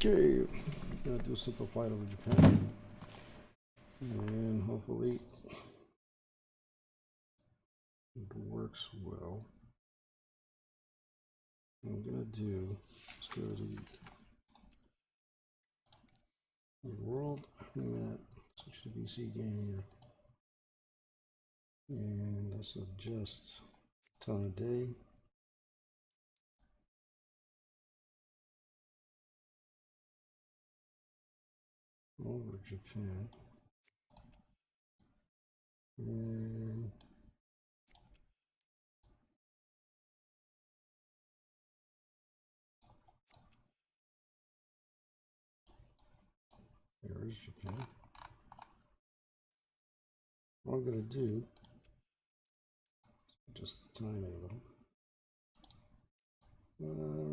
Okay, gonna do a simple flight over Japan, and hopefully it works well. What I'm gonna do is go to the world map, switch to BC game here, and let's adjust time of day. Over Japan, and there is Japan. What I'm going to do is just the timing of them.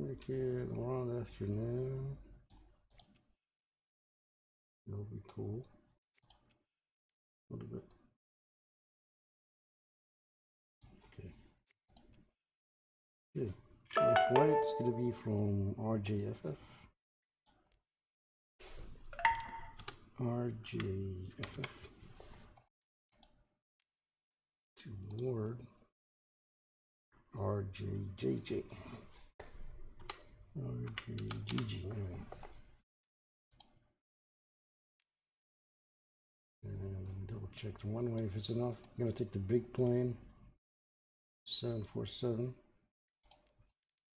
Make it around afternoon. That'll be cool. A little bit. Okay. Okay. My flight is going to be from RJFF. RJFF toward RJJJ. RJGG, anyway. And double check the one way if it's enough. I'm gonna take the big plane, 747.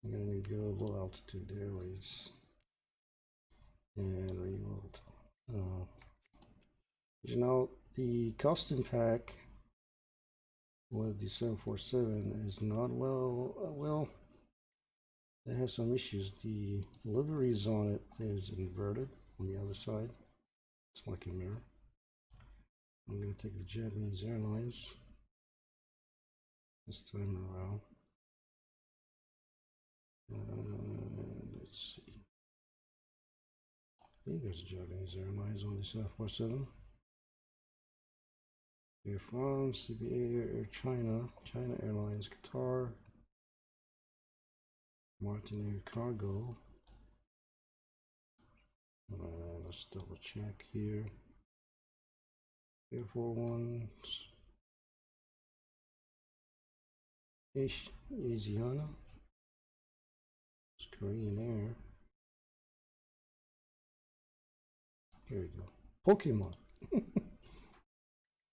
I'm gonna go low altitude airways and reload. You know, the costume pack with the 747 is not well. They have some issues. The liveries on it is inverted on the other side. It's like a mirror. I'm going to take the Japanese Airlines this time around. Let's see. I think there's Japanese Airlines on the 747. Air France, CBA, Air China, China Airlines, Qatar, Martin Air Cargo. Let's double check here. Air 41, Asiana, it's Korean Air. Here we go. Pokemon.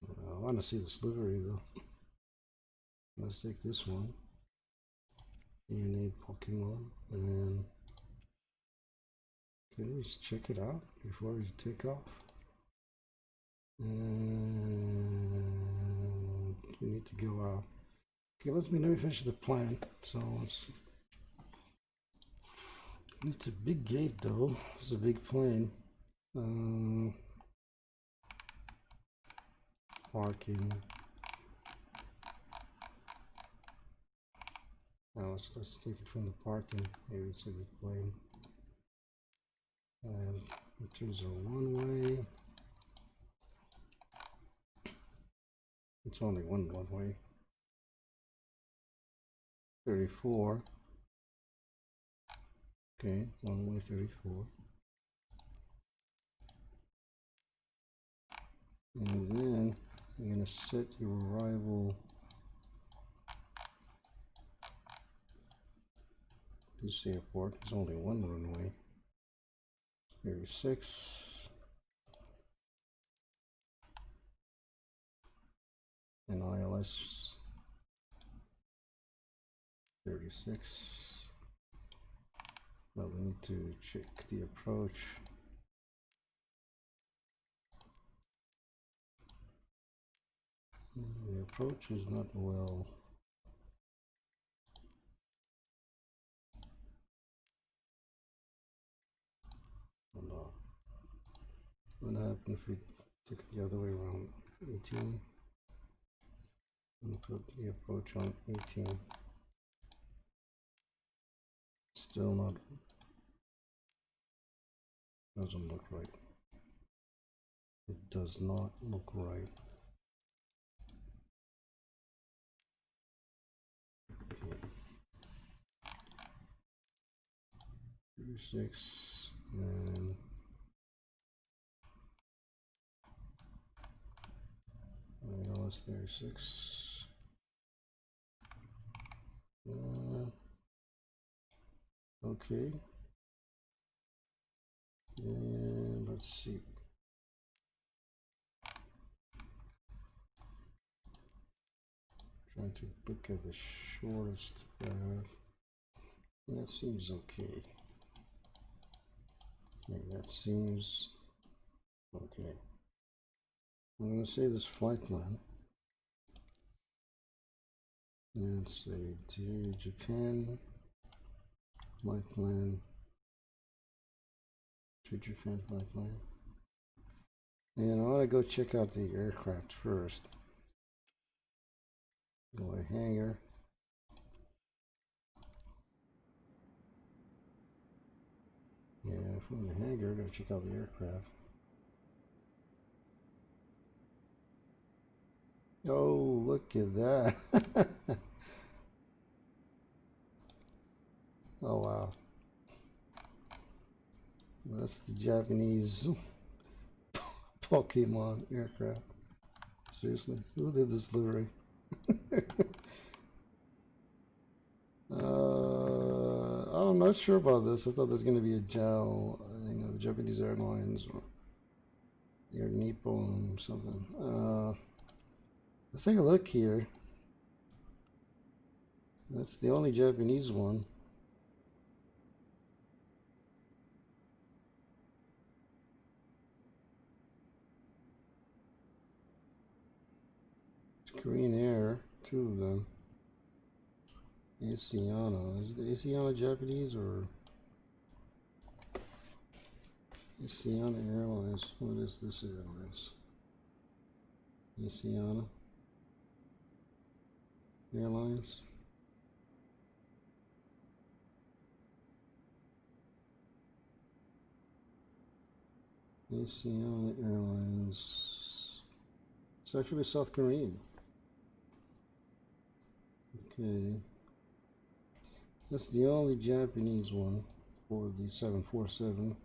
I want to see this livery though. Let's take this one. And a Pokemon. And can we just check it out before we take off? And we need to go out. Okay, let me finish the plan. So it's a big gate though. It's a big plane. Parking. Now let's take it from the parking. Maybe it's a big plane. And it turns on one way. It's only one way. 34. Okay, one way 34. And then you're gonna set your arrival. This airport is only one runway. 36. And ILS 36. Well, we need to check the approach. The approach is not well. Hold on. What happens if we take the other way around? 18. And put the approach on 18. Still not. Doesn't look right. It does not look right. Okay. 36. And LS36. Okay. And let's see. Trying to look at the shortest path. That seems okay. Okay, that seems okay. I'm going to say this flight plan and say to Japan, flight plan, to Japan flight plan. And I want to go check out the aircraft first. Go to hangar. Yeah, from the hangar, gotta check out the aircraft. Oh, look at that. Oh, wow. That's the Japanese Pokemon aircraft. Seriously, who did this livery? I'm not sure about this. I thought there's going to be a JAL, the Japanese Airlines or Air Nippon or something. Let's take a look here. That's the only Japanese one. It's Korean Air, two of them. Asiana. Is the Asiana Japanese or Asiana Airlines? What is this airlines? Asiana Airlines. Asiana Airlines. It's actually South Korean. Okay. That's the only Japanese one for the 747.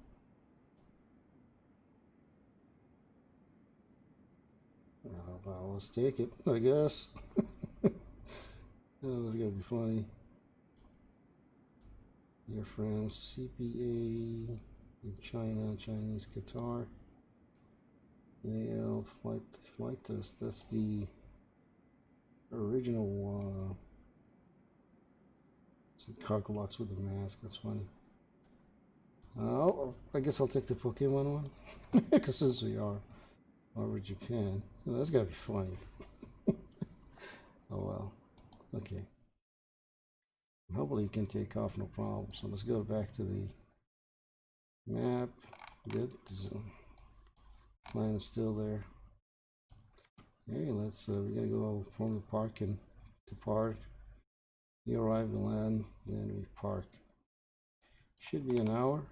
Well, let's take it, I guess. Oh, that's gotta be funny. Air France, CPA, in China, Chinese Qatar, AL flight test. That's the original. It's a cargo box with a mask. That's funny. I guess I'll take the Pokemon one because since we are over Japan, that's gotta be funny. Oh well. Okay. Hopefully you can take off, no problem. So let's go back to the map. Good. Plan is still there. Okay, let's we're gonna go from the parking to park. You arrive and land, then we park. Should be an hour.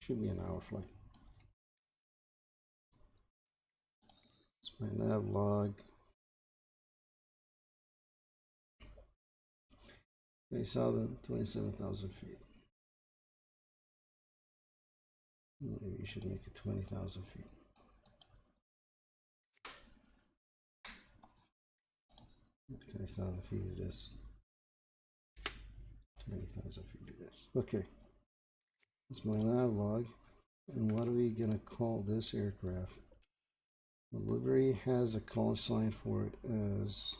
Should be an hour flight. It's my nav log. 27,000 feet. Maybe you should make it 20,000 feet. $20,000 feet it is. 20,000 feet it is. Okay. That's my nav log. And what are we gonna call this aircraft? The livery has a call sign for it as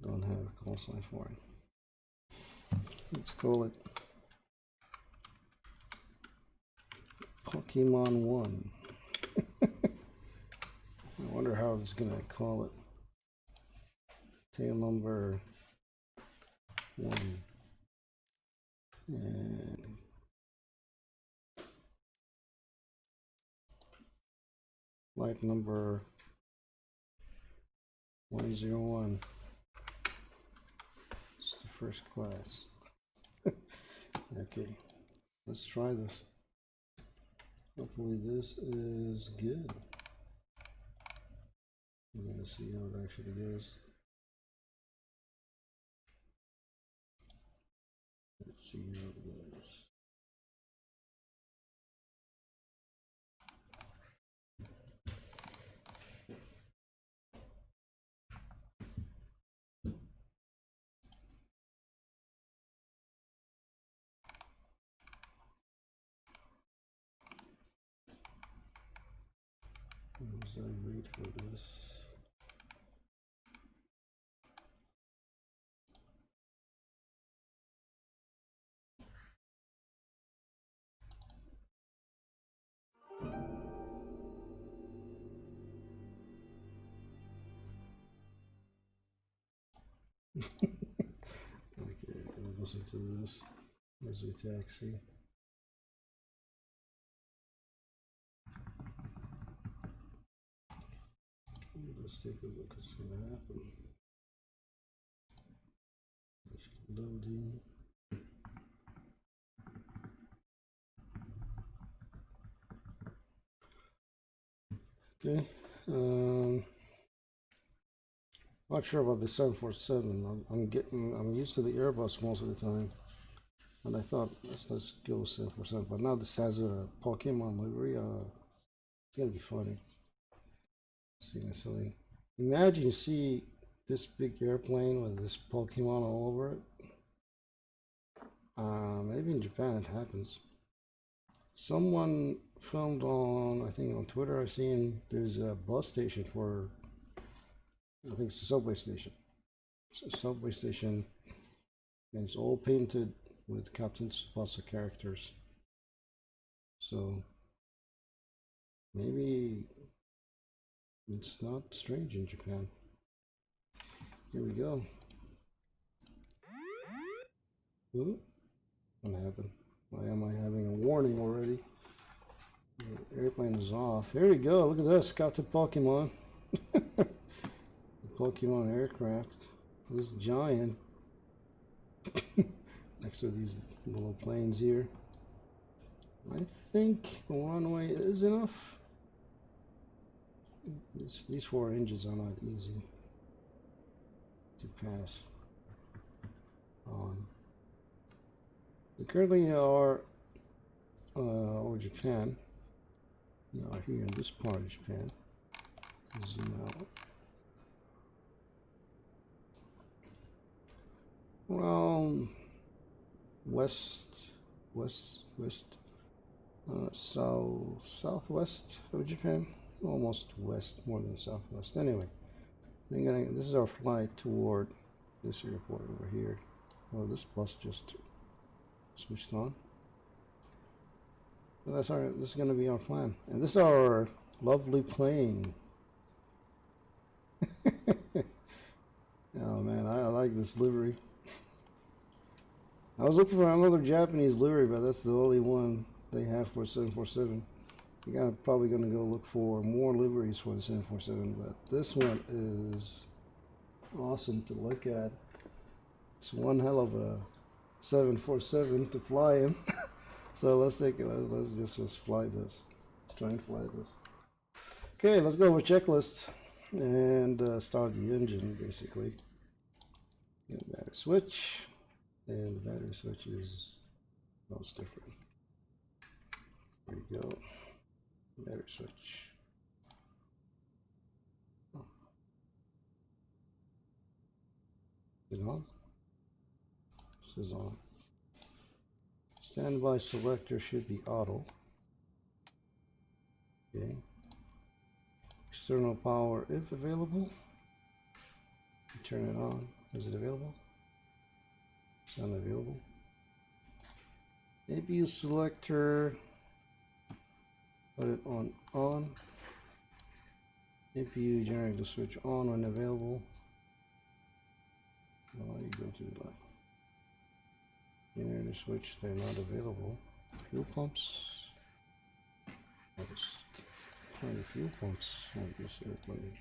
don't have a call sign for it. Let's call it Pokemon 1. I wonder how it's gonna call it. Tail number 1. And flight number 101. It's the first class. Okay, let's try this. Hopefully this is good. We're gonna see how it actually goes. see how it goes. As I wait for this. Okay, we'll listen to this as we taxi. Okay, let's take a look at what's going to happen. Loading. Okay, not sure about the 747. I'm used to the Airbus most of the time, and I thought let's go 747. But now this has a Pokemon livery. It's gonna be funny. Seeing silly. Imagine you see this big airplane with this Pokemon all over it. Maybe in Japan it happens. Someone filmed on, I think on Twitter, I've seen there's a bus station for, I think it's a subway station. It's a subway station, and it's all painted with Captain Tsubasa characters. So maybe it's not strange in Japan. Here we go. Ooh, what happened? Why am I having a warning already? The airplane is off. Here we go. Look at this. Captain Pokemon. The Pokemon aircraft. This giant. Next to these little planes here. I think the runway is enough. These 4 engines are not easy to pass on. We currently are over Japan. We are here in this part of Japan. Zoom out. Around southwest of Japan, almost west, more than southwest. Anyway, this is our flight toward this airport over here. Oh, this bus just switched on. So this is going to be our plan, and this is our lovely plane. Oh man, I like this livery. I was looking for another Japanese livery, but that's the only one they have for 747. You're probably going to go look for more liveries for the 747, but this one is awesome to look at. It's one hell of a 747 to fly in. So let's take it. Let's just fly this. Let's try and fly this. Okay, let's go over checklist and start the engine basically. Get a battery switch. And the battery switch is most different. There you go. Battery switch. Oh. Is it on? This is on. Standby selector should be auto. Okay. External power if available. Turn it on. Is it available? It's unavailable. APU selector, put it on. APU generator switch on when available. Oh, you go to the left. Generator switch, they're not available. Fuel pumps. Plenty of fuel pumps on this airplane.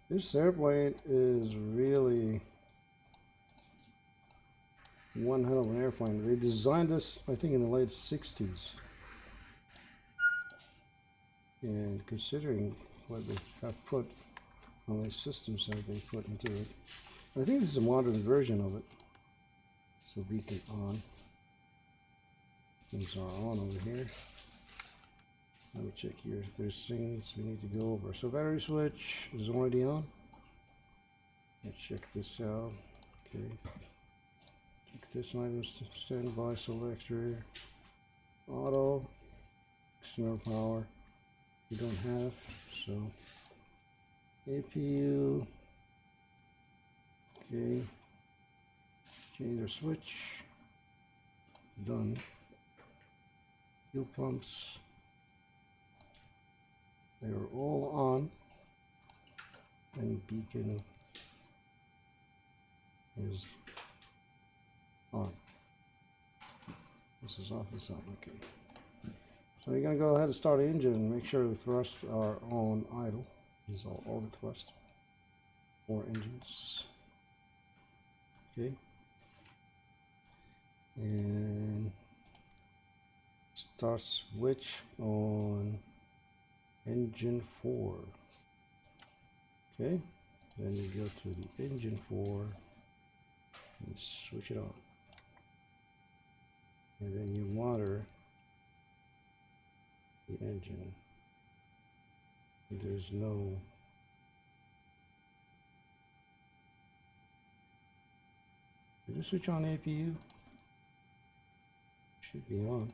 This airplane is really one hell of an airplane. They designed this, I think, in the late 60s. And considering what they have put on the systems that they put into it, I think this is a modern version of it. So beacon on. Things are on over here. Let me check here if there's things we need to go over. So battery switch is already on. Let's check this out. Okay. Kick this item, standby selector, auto, external power. We don't have, so APU. Okay. Change our switch. Done. Fuel pumps. They are all on. And beacon is on. This is off, this is on, okay. So you're gonna go ahead and start the engine and make sure the thrusts are on idle. These are all the thrust. 4 engines. Okay. And start switch on engine 4. Okay. Then you go to the engine 4 and switch it on. And then you water the engine. There's no did you switch on APU? Should be on.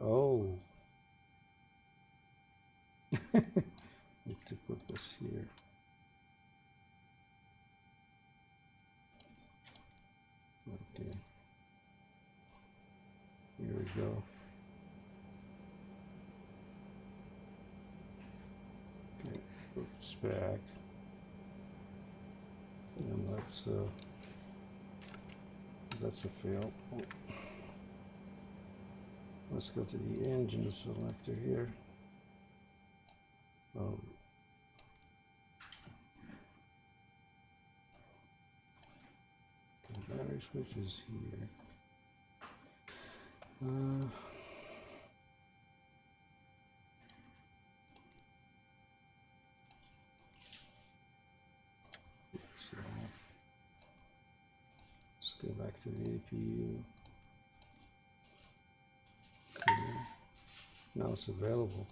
Oh. Need to put this here. Okay. Here we go. Okay, put this back. And that's a fail. Oh. Let's go to the engine selector here. The battery switch is here. Let's go back to the APU. Okay. Now it's available.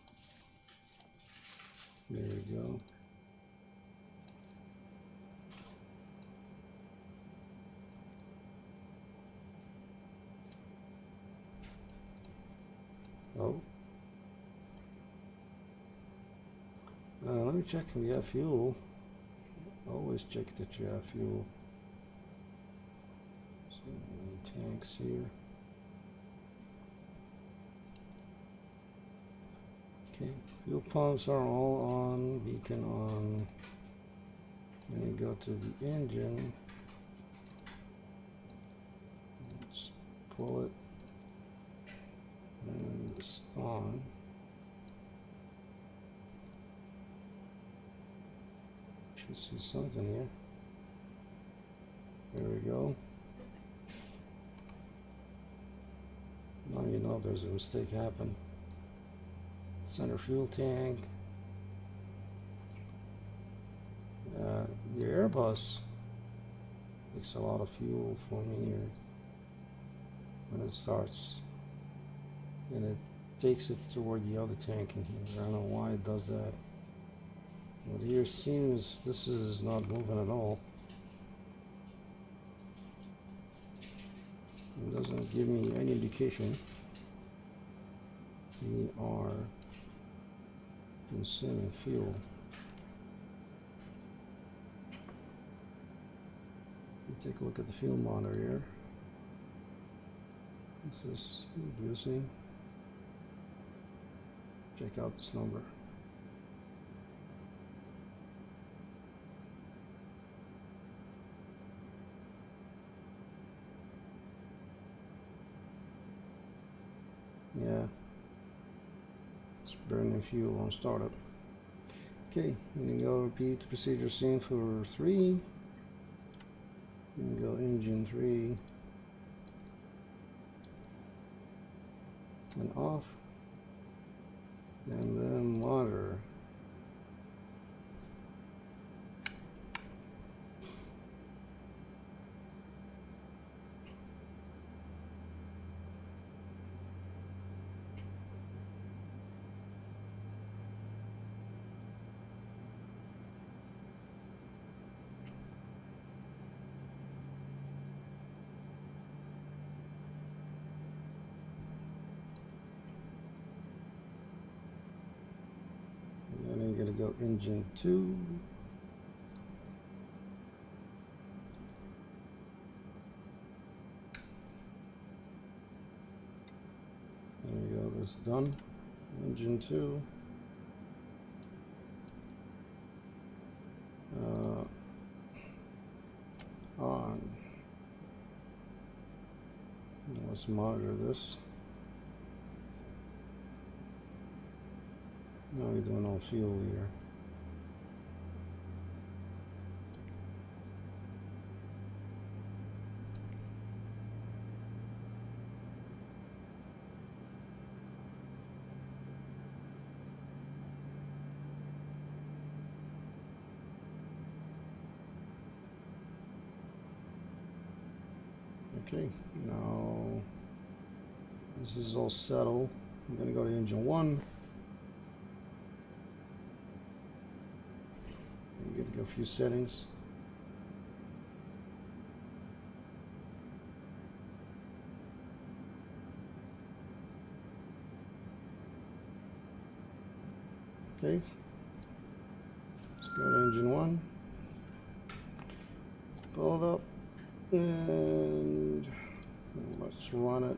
There we go. Oh. Let me check if we have fuel. Always check that you have fuel. So many tanks here. Okay, fuel pumps are all on, beacon on. Then you go to the engine. Let's pull it. And it's on. Should see something here. There we go. Now you know if there's a mistake happened. Center fuel tank. The Airbus takes a lot of fuel from here when it starts, and it takes it toward the other tank in here. I don't know why it does that. But here seems this is not moving at all. It doesn't give me any indication we are consuming fuel. Let me take a look at the fuel monitor here. This is reducing. Check out this number. Yeah, it's burning fuel on startup. Okay, and then go repeat the procedure same for 3. And go engine 3 and off, and then water. engine 2. There we go, that's done. Engine 2. On. Let's monitor this. Now we're doing all fuel here. Okay, now this is all settled. I'm going to go to engine 1. I'm going to go a few settings. Okay, let's go to engine 1. Pull it up. And let's run it,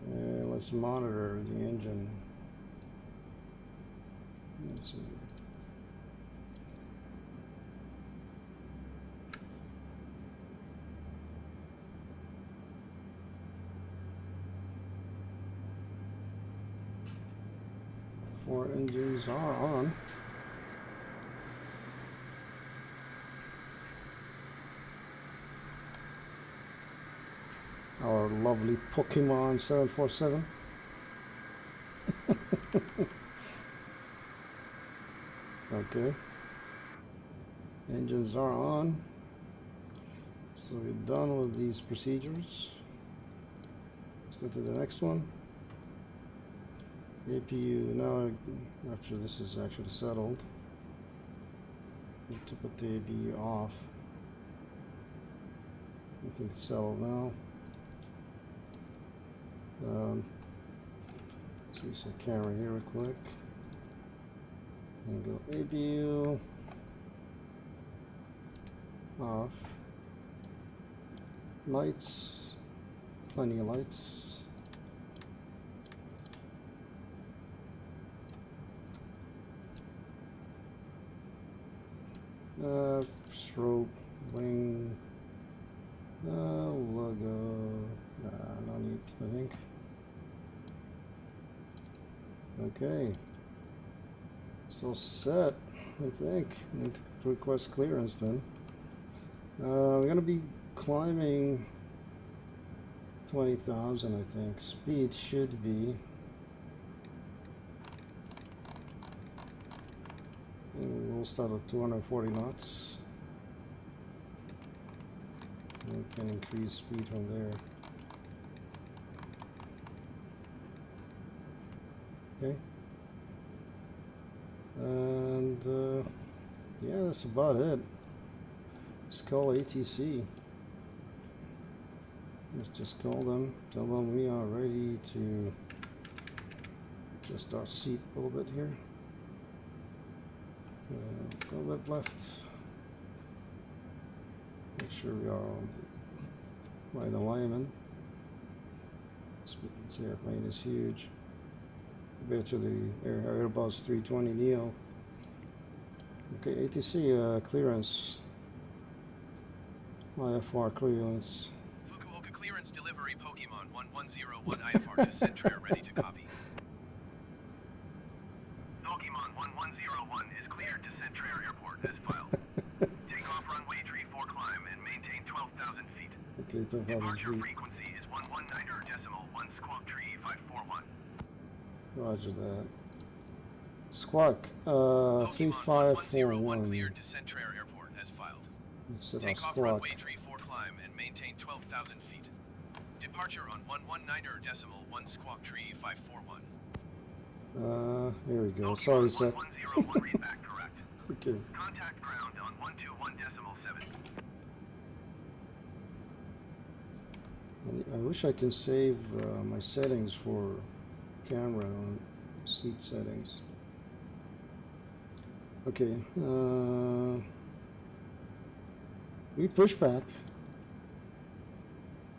and let's monitor the engine. Let's see. Four engines are on. Our lovely Pokemon 747. Okay. Engines are on. So we're done with these procedures. Let's go to the next one. APU. Now, after this is actually settled, we need to put the APU off. I think it's settled now. Let's reset camera here real quick. And go APU off. Lights, plenty of lights. Strobe, wing, logo. No need, I think. Okay, so set, I think. Need to request clearance then. We're gonna be climbing 20,000, I think. Speed should be. And we'll start at 240 knots. And we can increase speed from there. Okay, and yeah, that's about it. Let's call ATC. Let's just call them, tell them we are ready to adjust our seat a little bit here. A little bit left. Make sure we are on the right alignment. This airplane is huge. Compared to the Airbus 320 Neo. Okay, ATC clearance. IFR clearance. Fukuoka clearance delivery Pokemon 1101 IFR to Centrair ready to copy. Pokemon 1101 is cleared to Centrair Airport as filed. Take off runway 34 climb and maintain 12,000 feet. Okay, 12,000 Departure feet. frequency is 119.1 squawk tree 541. Roger that. Squawk, Pokemon 3541. cleared to Centrair Airport as filed. Take off runway 34 climb and maintain 12,000 feet. Departure on 119.1 squawk tree 541. Here we go. Pokemon Sorry, sir. 1101 read back correct. Okay. Contact ground on 121.7. And I wish I can save my settings for camera on seat settings. Okay. We push back.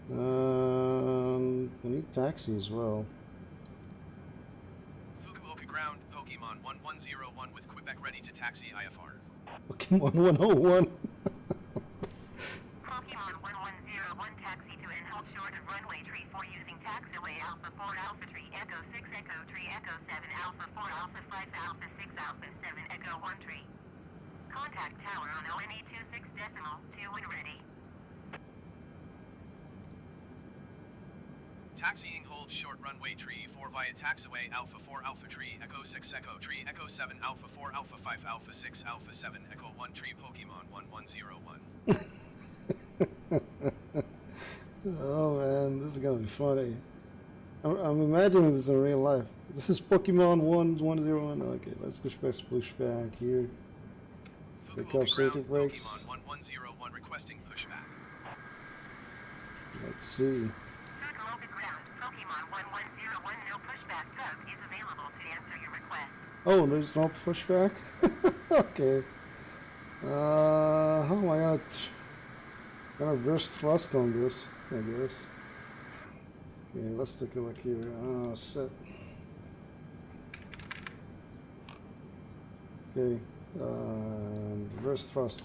We need taxi as well. Fukuoka ground, Pokemon 1101 with Quebec ready to taxi IFR. Pokemon 101. Pokemon 1101 taxi to and hold short of runway tree 4 using taxiway Alpha 4 Alpha Tree Echo 6 Echo Tree Echo 7 Alpha 4 Alpha 5 Alpha 6 Alpha 7 Echo 1 Tree. Contact tower on ONE 26 decimal 2 when ready. Taxiing hold short runway tree 4 via taxiway Alpha 4 Alpha Tree Echo 6 Echo Tree Echo 7 Alpha 4 Alpha 5 Alpha 6 Alpha 7 Echo 1 Tree Pokemon 1101. Oh man, this is gonna be funny. I'm imagining this in real life. This is Pokemon 1101. Okay, let's push back here. Pick up safety brakes. Pokemon 1101 requesting pushback. Let's see. Fukuoka ground, Pokemon 1101 no pushback tug is available to answer your request. Oh, there's no pushback? Okay. How am I gonna reverse thrust on this, I guess. Okay, let's take a look here. Set. Okay, reverse thrust.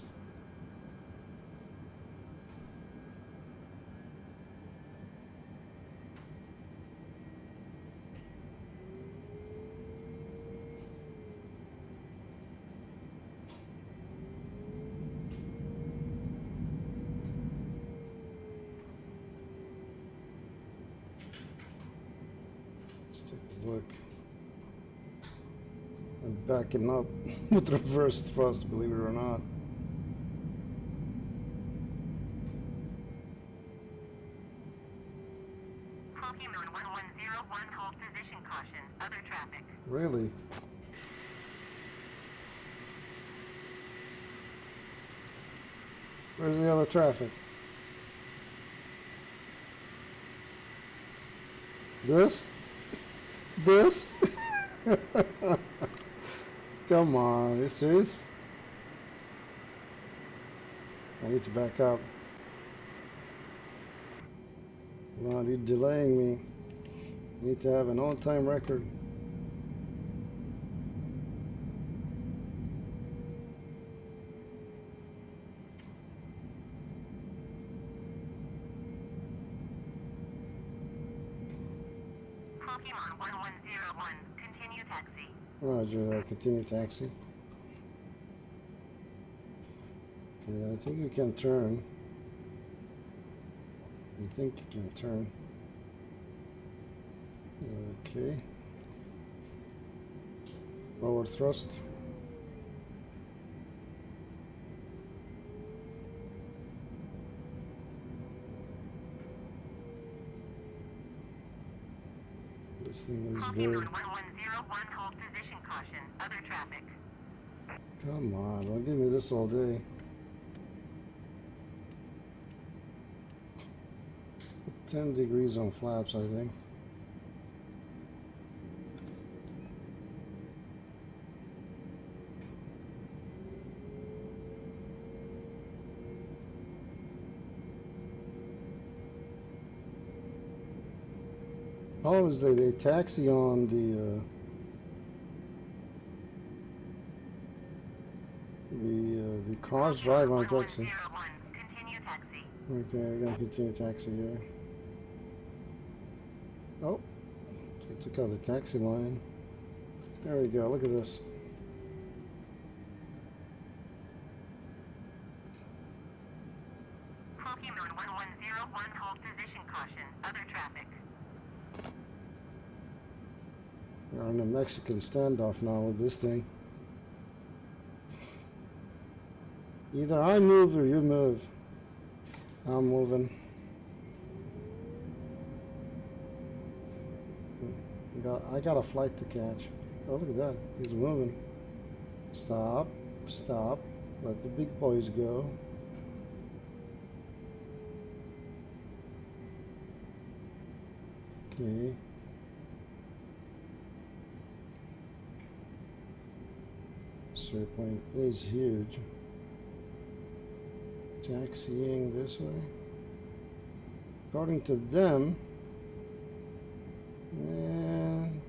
Let's take a look. I'm backing up with reverse thrust, believe it or not. Pokemon 1101 hold position caution, other traffic. Really? Where's the other traffic? This? This? Come on, are you serious? I need to back up. Come on, you're delaying me. I need to have an on-time record. Pokemon 1101, continue taxi. Roger that, continue taxi. Okay, I think we can turn. I think you can turn. Okay. Forward thrust. This thing is Pokemon big. 1101 hold position caution, other traffic. Come on, don't give me this all day. 10 degrees on flaps, I think. Problem is they taxi on the cars drive on taxi. 1101, continue taxi. Okay, we're gonna continue taxi here. Oh, we took out the taxi line. There we go, look at this. Pokemon 1101 hold position caution, other traffic. We're on a Mexican standoff now with this thing. Either I move or you move. I'm moving. I got a flight to catch. Oh, look at that. He's moving. Stop. Stop. Let the big boys go. Okay. This airplane is huge. Taxiing this way. According to them, man,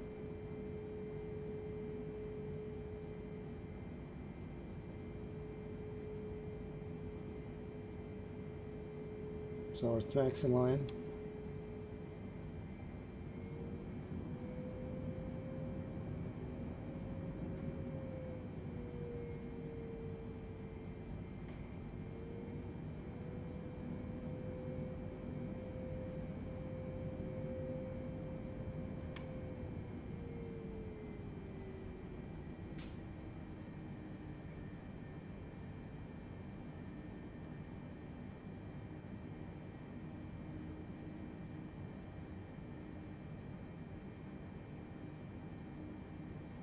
so our taxi line.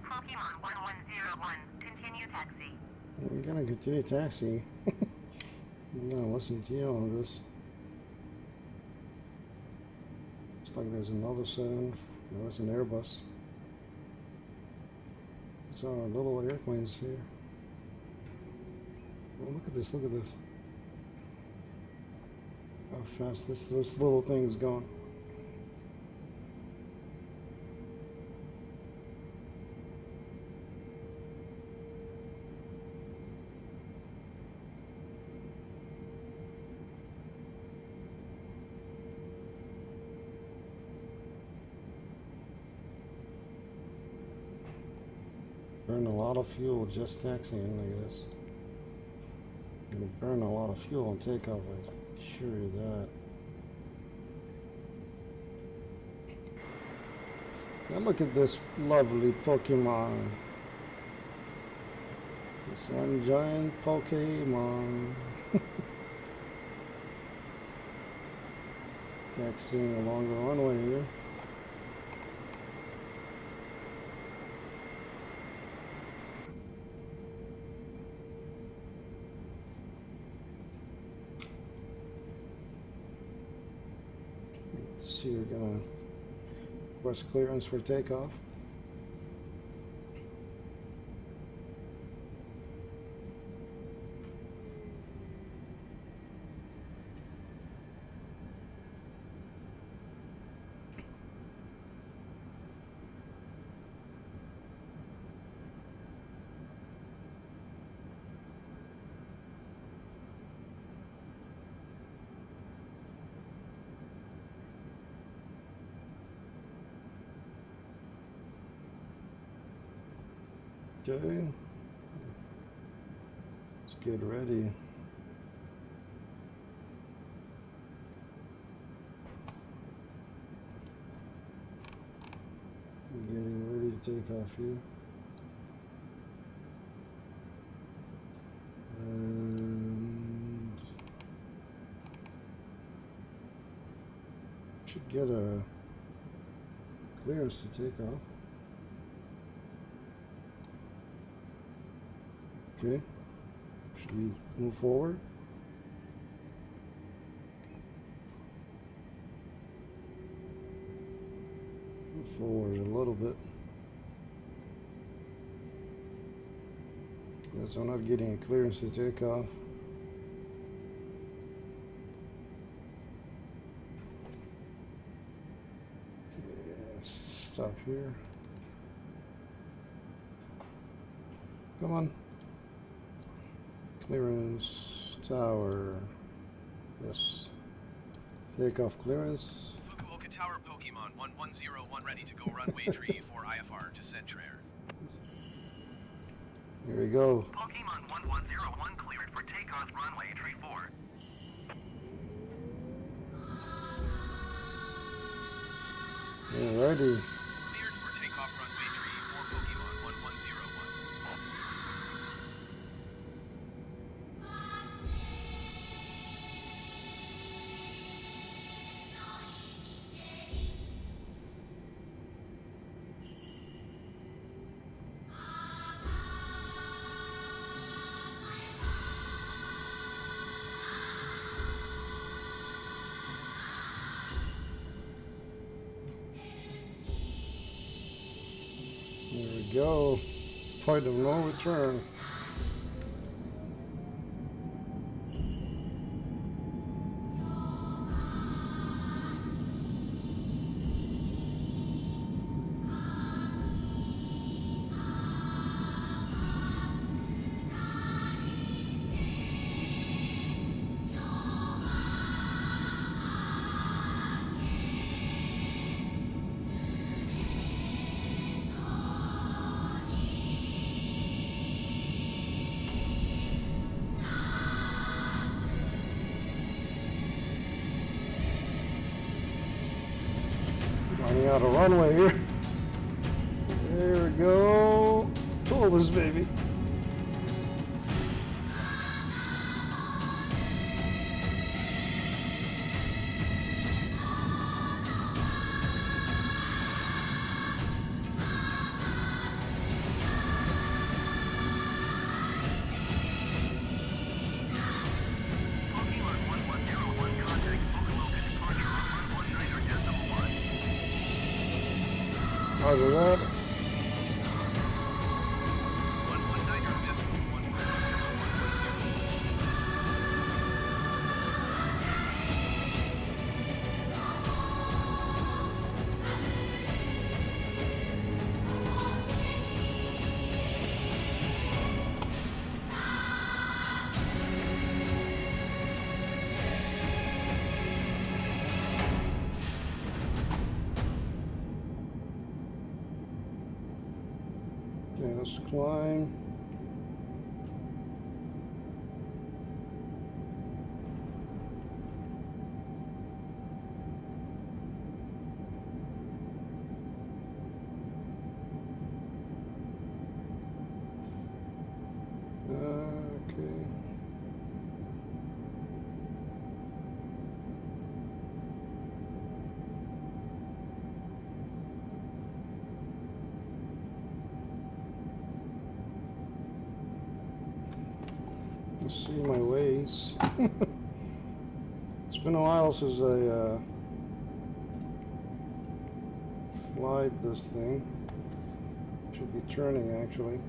Pokemon 1101, continue taxi. We're gonna continue taxi. I'm gonna listen to you on this. Looks like there's another sound. No, that's an Airbus. These are our little airplanes here. Oh, look at this, look at this. How fast this little thing is going. Burn a lot of fuel just taxiing, I guess. Gonna burn a lot of fuel on takeoff, I assure you that. Now look at this lovely Pokemon. This one giant Pokemon. Taxiing along the runway here. So you're gonna request clearance for takeoff. Okay, let's get ready. We're getting ready to take off here. And should get a clearance to take off. Okay, should we move forward? Move forward a little bit. Because I'm not getting a clearance to take off. Okay, stop here. Come on. Clearance tower. Yes. Takeoff clearance. Fukuoka Tower Pokemon 1101 ready to go runway tree for IFR to Centrair. Here we go. Pokemon 1101 cleared for takeoff runway tree 4. Alrighty. Cleared for takeoff runway tree for Pokemon 1101. There we go. point of no return. Running out of runway here. There we go. Pull this baby. Roger that. 110.110.110. Okay, let's climb. Okay. Let's see my ways. It's been a while since I flied this thing. Should be turning actually.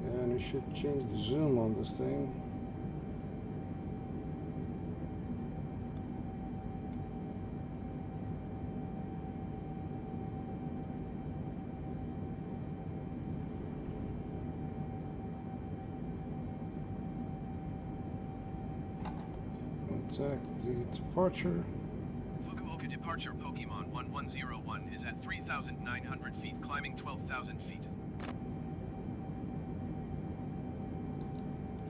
And we should change the zoom on this thing. Contact the departure. Fukuoka departure Pokemon 1101 is at 3,900 feet, climbing 12,000 feet.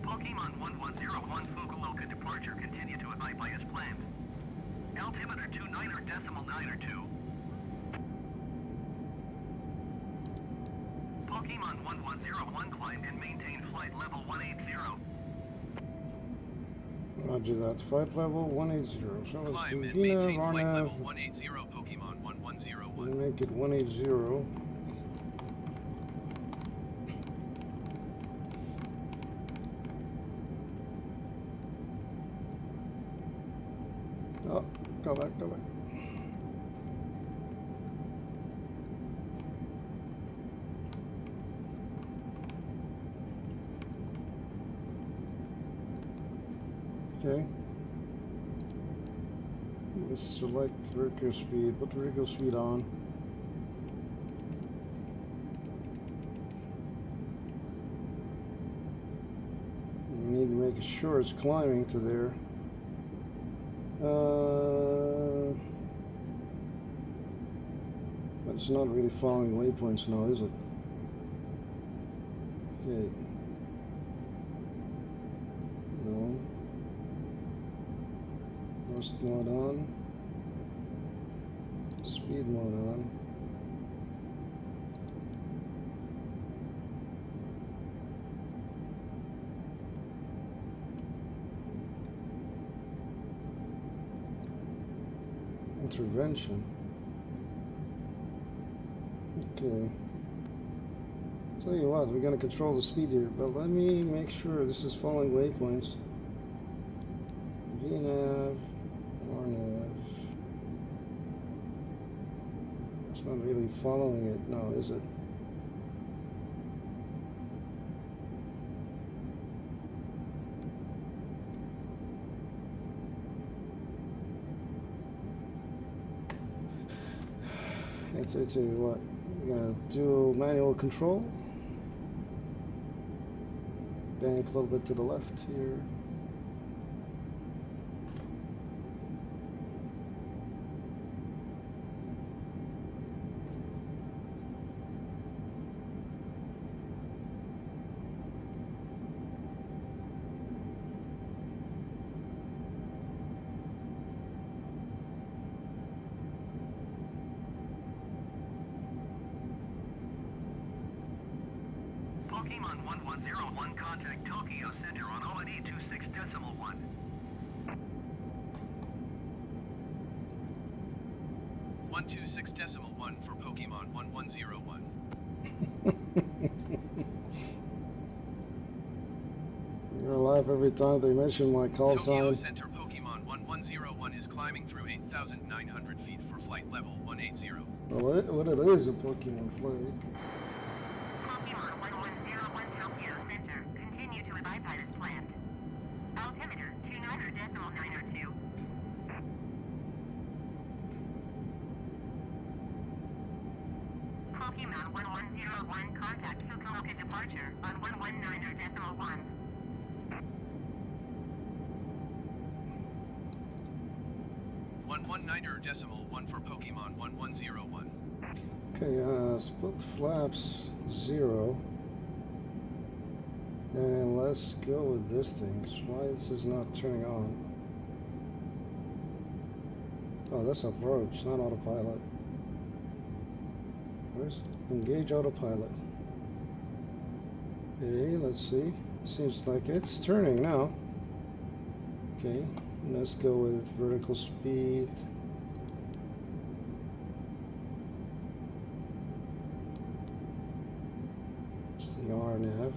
Pokemon 1101 Fukuoka departure continue to abide as planned. Altimeter 29.902. Pokemon 1101 climb and maintain flight level 180. Roger that. Flight level 180. So let's Climb do and Vina, maintain flight Varnav. level 180 Pokemon 1101. We'll make it 180. Oh, go back, go back. Okay. Let's select vertical speed. Put vertical speed on. We need to make sure it's climbing to there. But it's not really following waypoints now, is it? Okay. No. Thrust mode on. Speed mode on. Intervention. Okay. Tell you what, we're gonna control the speed here, but let me make sure this is following waypoints. VNav, RNav. It's not really following it now, is it? to what? We're gonna do manual control. Bank a little bit to the left here. Pokemon 1101, contact Tokyo Center on ONE 26.1. 126.1 for Pokemon 1101. I'm gonna laugh every time they mention my call Tokyo sign. Center Pokemon 1101 is climbing through 8,900 feet for flight level 180. Well, what it is, a Pokemon flag. Pokemon 1101 Tokyo Center. Continue to abide by this plan. Altimeter 29.902. Pokemon 1101 contact Fukuoka departure on 119.1. 119.1 for Pokemon 1101. Okay, split flaps 0. And let's go with this thing. 'Cause why this is not turning on? Oh, that's approach, not autopilot. Where's engage autopilot? Okay, let's see. Seems like it's turning now. Okay, let's go with vertical speed. It's the RNAV.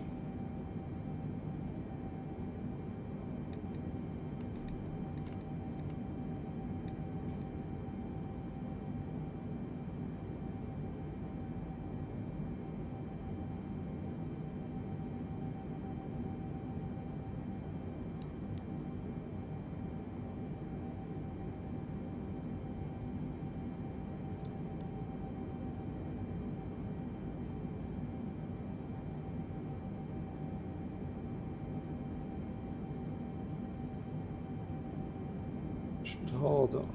Should hold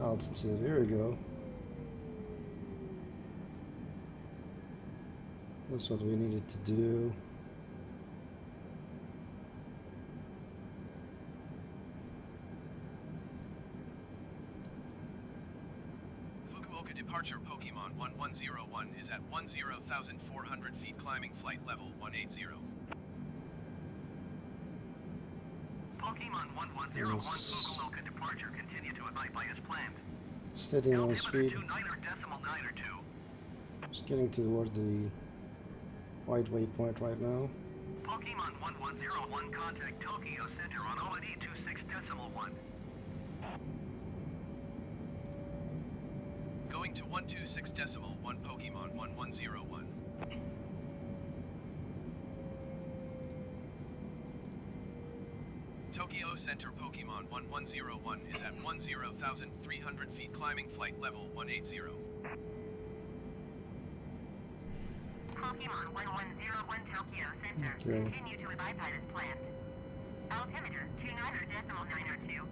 altitude. Here we go. That's what we needed to do. Fukuoka departure Pokemon 1101 is at 10,400 feet climbing flight level 180. Pokemon 1101 Fukuoka departure. Continue to abide by as planned. Steady on Altimeter speed. 29.902. Just getting toward the white waypoint right now. Pokemon 1101 contact Tokyo Center on ONE 26.1. Going to 126.1 Pokemon 1101. Tokyo Center Pokemon 1101 is at 10,300 feet climbing flight level 180. Pokemon 1101 Tokyo Center. Okay. Continue to abide by this plan. Altimeter 29.902.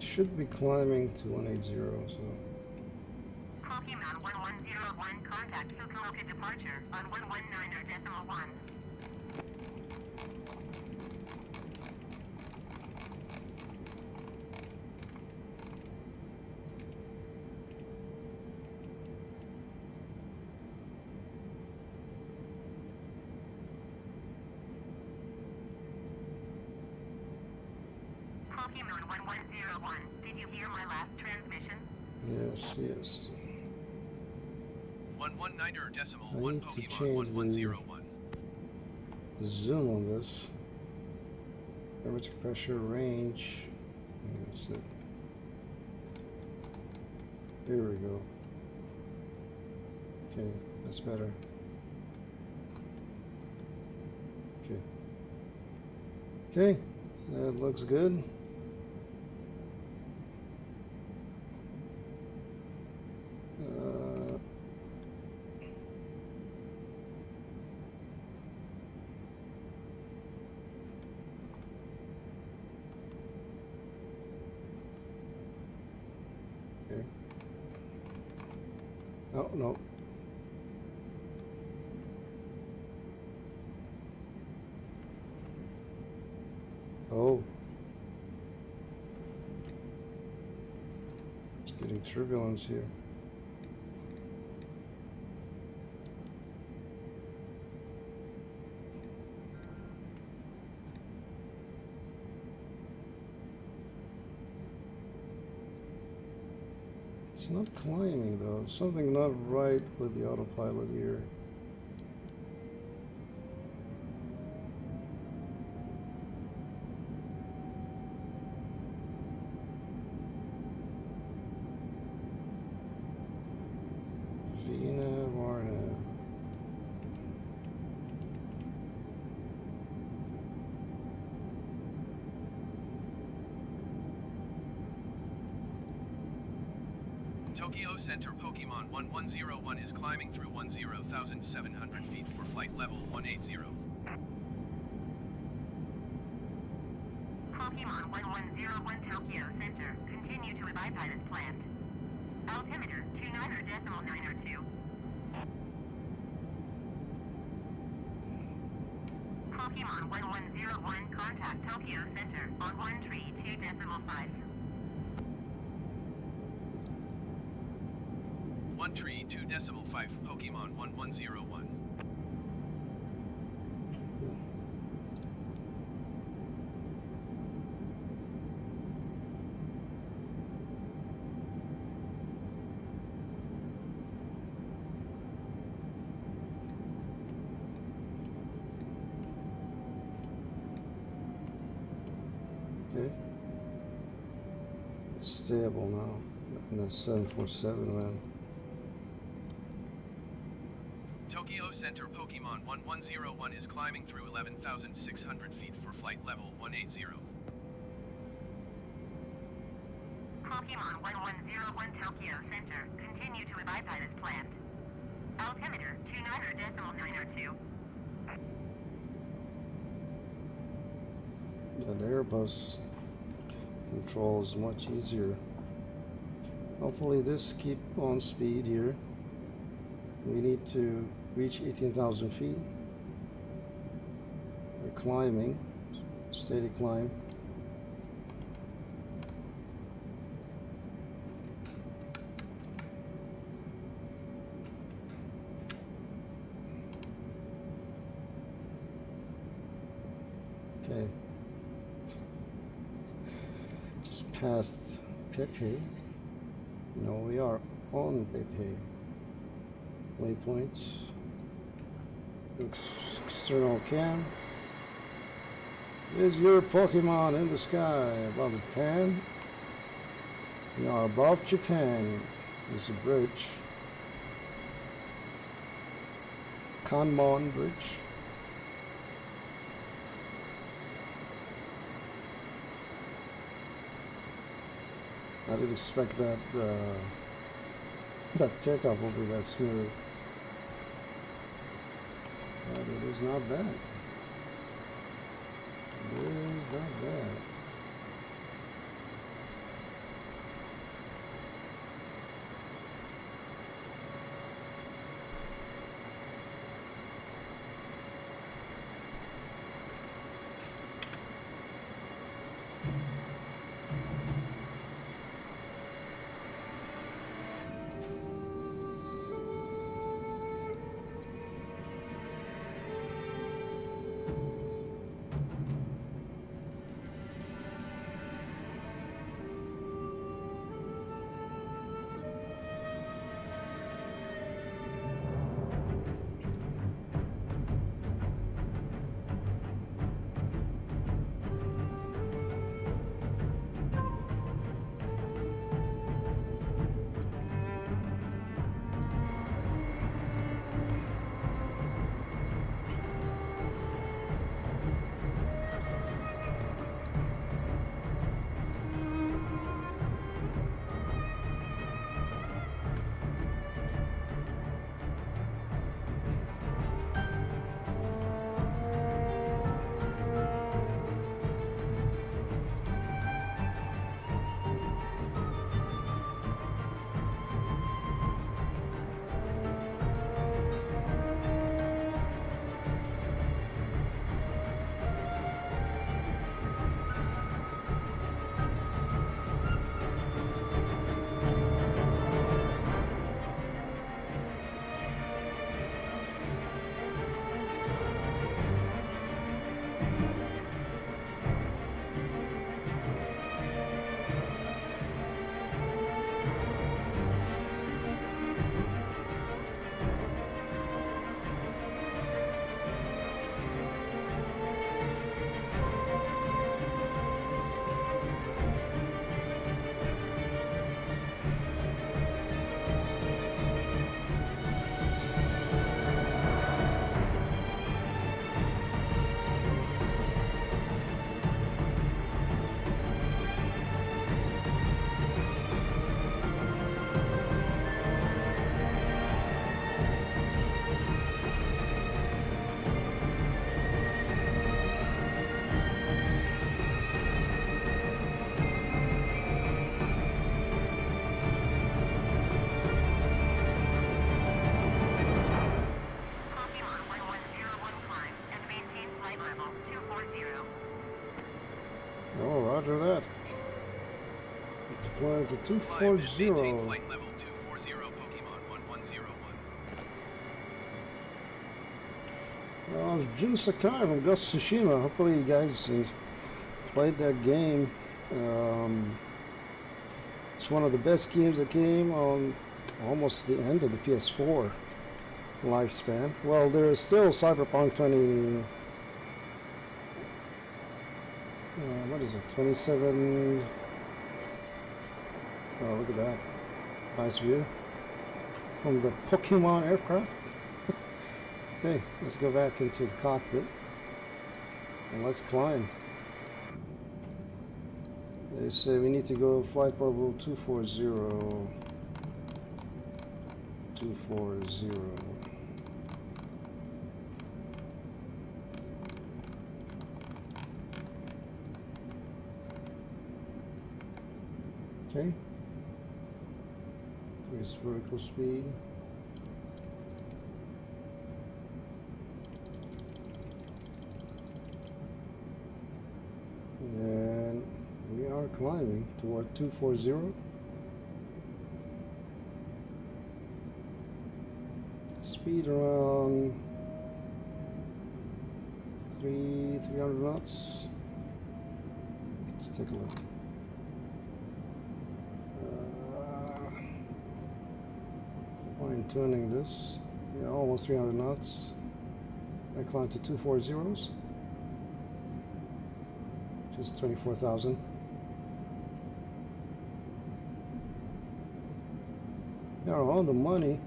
Should be climbing to 180, so Pokemon 1101 contact Fukuoka departure on 119.1. Pokemon 1101, did you hear my last transmission? yes. 119.1 I need to Pokemon change 1101. the zoom on this. Barometric pressure, range. That's it. Here we go. Okay, that's better. Okay, that looks good. no. Oh. It's getting turbulence here. It's not climbing though. Something not right with the autopilot here. Tokyo Center Pokemon 1101 is climbing through 10,700 feet for flight level 180. Pokemon 1101 Tokyo Center, continue to abide by this plan. Altimeter 29.902. Pokemon 1101 contact Tokyo Center on 132.5. 132.5 Pokemon 1101. Okay. It's stable now. And that's 747, man. Tokyo Center Pokemon 1101 is climbing through 11,600 feet for flight level 180. Pokemon 1101 Tokyo Center, continue to abide by this plan. Altimeter 29.902. That Airbus control is much easier. Hopefully this keep on speed here. We need to reach 18,000 feet. We're climbing, steady climb. Okay. Just passed Pepe. No, we are on Pepe. Waypoints. External cam. Is your Pokemon in the sky above Japan? We are above Japan. There's a bridge. Kanmon Bridge. I didn't expect that that takeoff will be that smooth. But it is not bad. It is not bad. Oh, roger that. Deploying to Climb and maintain 240. flight level 240 Pokemon 1101. Jun Sakai from Ghost of Tsushima. Hopefully you guys played that game. It's one of the best games that came on almost the end of the PS4 lifespan. Well, there is still Cyberpunk 20... what is it? 27... Oh, look at that. Nice view from the Pokemon aircraft. Okay, let's go back into the cockpit and let's climb. They say we need to go flight level 240. 240. Okay. Here's vertical speed. And we are climbing toward 240. Speed around 300 knots. Let's take a look. Fine tuning this. Yeah, almost 300 knots. I climbed to 240s. Just 24,000. Now on the money.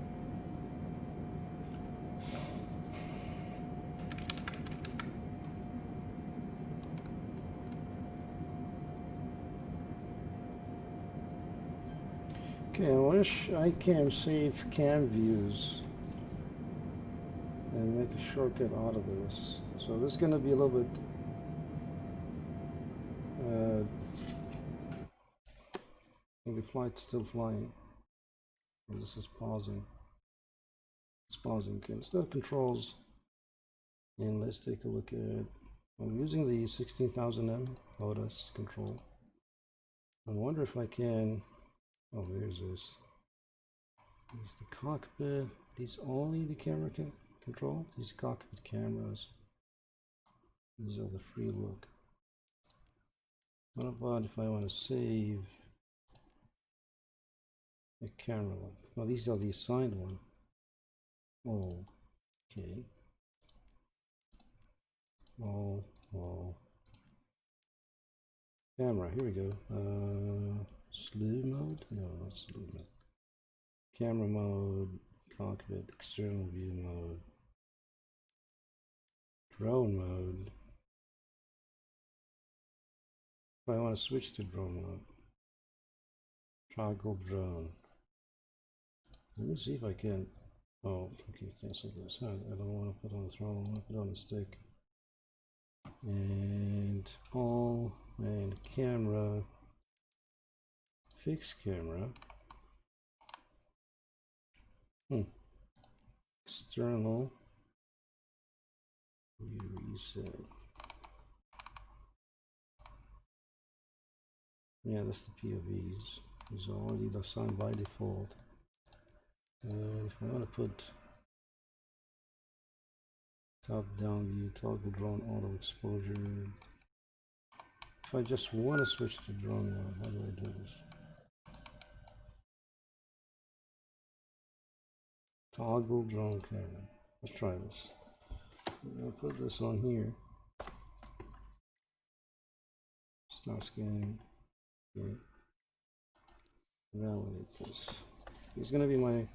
Okay, I wish I can save cam views and make a shortcut out of this. So this is going to be a little bit the flight's still flying. This is pausing. It's pausing. Okay, let's go to controls and let's take a look at. I'm using the 16,000M Lotus control. I wonder if I can. Oh, there's this. There's the cockpit. These only the camera can control. These cockpit cameras. These are the free look. What about if I want to save a camera one? Oh, these are the assigned one. Oh, okay. Oh. Camera, here we go. Slew mode? No, not slew mode. Camera mode, cockpit, external view mode, drone mode. If I want to switch to drone mode, toggle drone. Let me see if I can. Oh, okay, cancel this. I don't want to put on the throttle, I want to put on the stick. And all, and camera, fixed camera. External, reset. Yeah, that's the POVs. These are already assigned by default. And if I want to put top down view, toggle drone auto exposure. If I just want to switch to drone mode, how do I do this? Toggle drone camera. Let's try this. I'm gonna put this on here. Start scanning. Okay. Validate this. It's gonna be my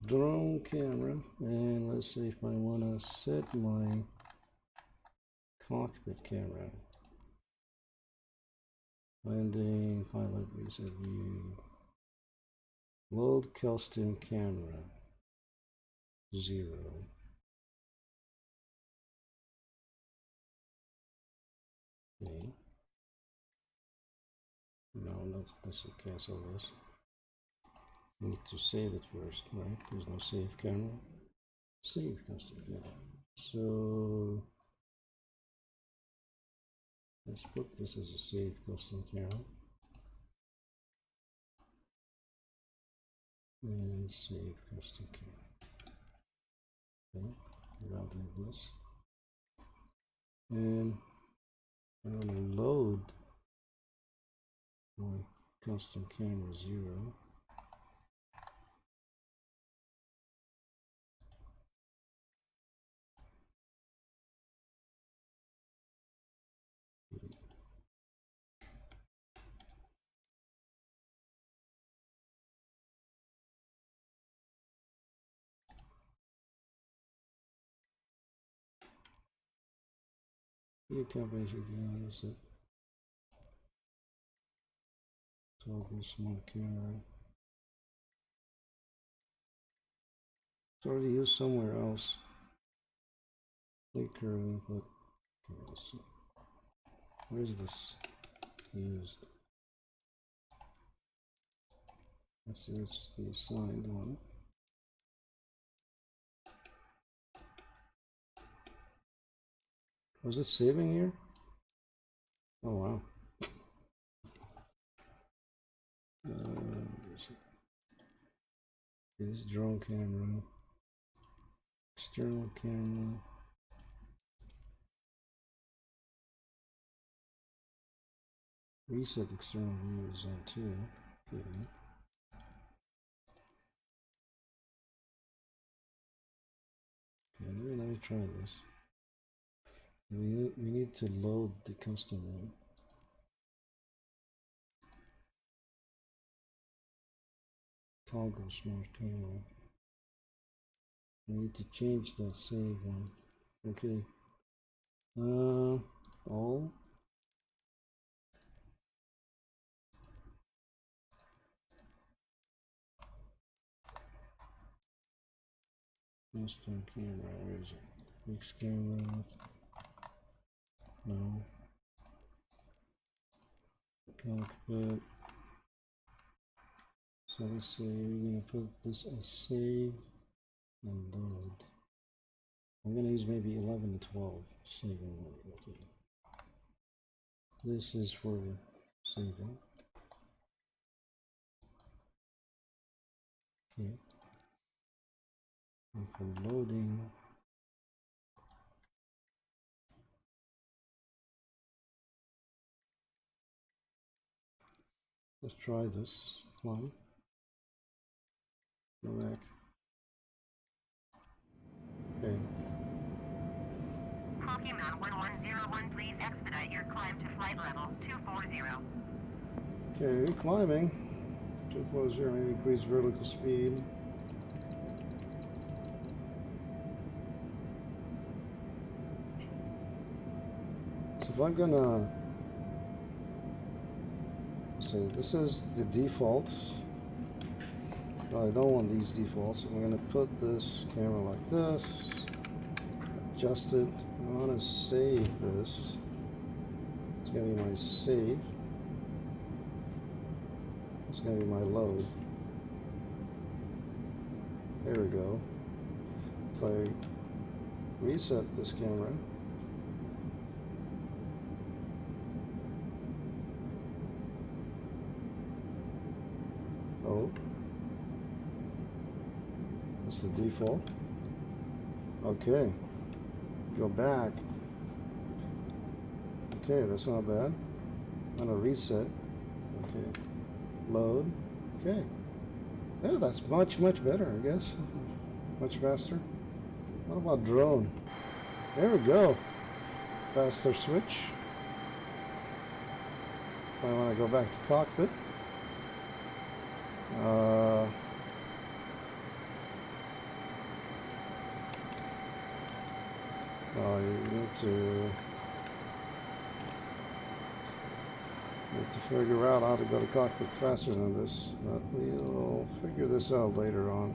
drone camera, and let's see if I want to set my cockpit camera. Landing, pilot reset view, load custom camera, 0. Okay. No, let's cancel this. We need to save it first, right? There's no save camera. Save custom camera. So Let's put this as a save custom camera. And save custom camera. Okay, validate this. And I'm going to load my custom camera 0. You can't basically use it. Toggle smart camera. It's already used somewhere else. Clicker input. Okay, let's see. Where's this used? Let's see, it's the assigned one. Was it saving here? Oh wow. This drone camera, external camera. Reset external view is on 2. Okay. Okay, let me try this. We need to load the custom one. Toggle smart camera. We need to change that save one. Okay. All. Custom camera, where is it? Fix camera. No. Cockpit. So let's say we're gonna put this as save and load. I'm gonna use maybe 11 and 12. Save and load. Okay. This is for saving. Okay. And for loading. Let's try this one. Go back. Okay. Pokemon 1101, please expedite your climb to flight level 240. Okay, climbing. 240, increase vertical speed. So if I'm gonna say this is the default. Well, I don't want these defaults. I'm gonna put this camera like this. Adjust it. I want to save this. It's gonna be my save. It's gonna be my load. There we go. If I reset this camera, oh, that's the default. Okay, go back. Okay, that's not bad. I'm gonna reset. Okay, load. Okay, yeah, that's much better, I guess. Much faster. What about drone? There we go. Faster switch. I want to go back to cockpit. You need to figure out how to go to cockpit faster than this, but we'll figure this out later on.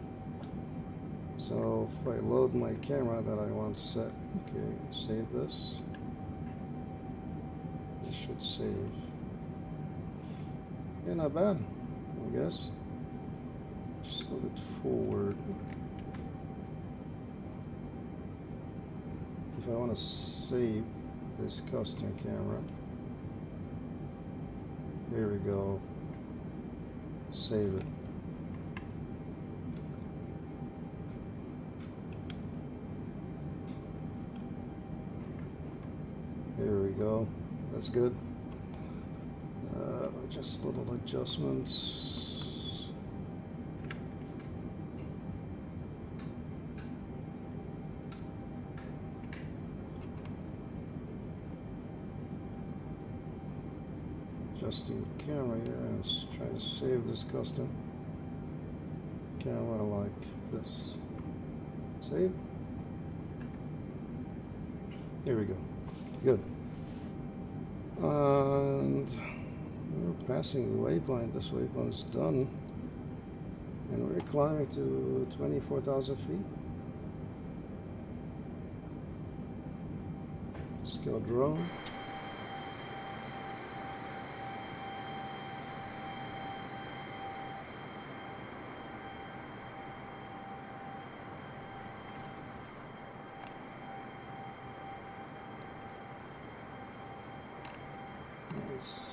So if I load my camera that I want to set, okay, save this. This should save. Yeah, not bad, I guess. Just load it forward. If I want to save this custom camera, Here we go. Save it. Here we go. That's good. Just little adjustments. Adjusting the camera here and try to save this custom camera like this. Save. Here we go. Good. And we're passing the waypoint. This waypoint is done. And we're climbing to 24,000 feet. Scale drone. Nice.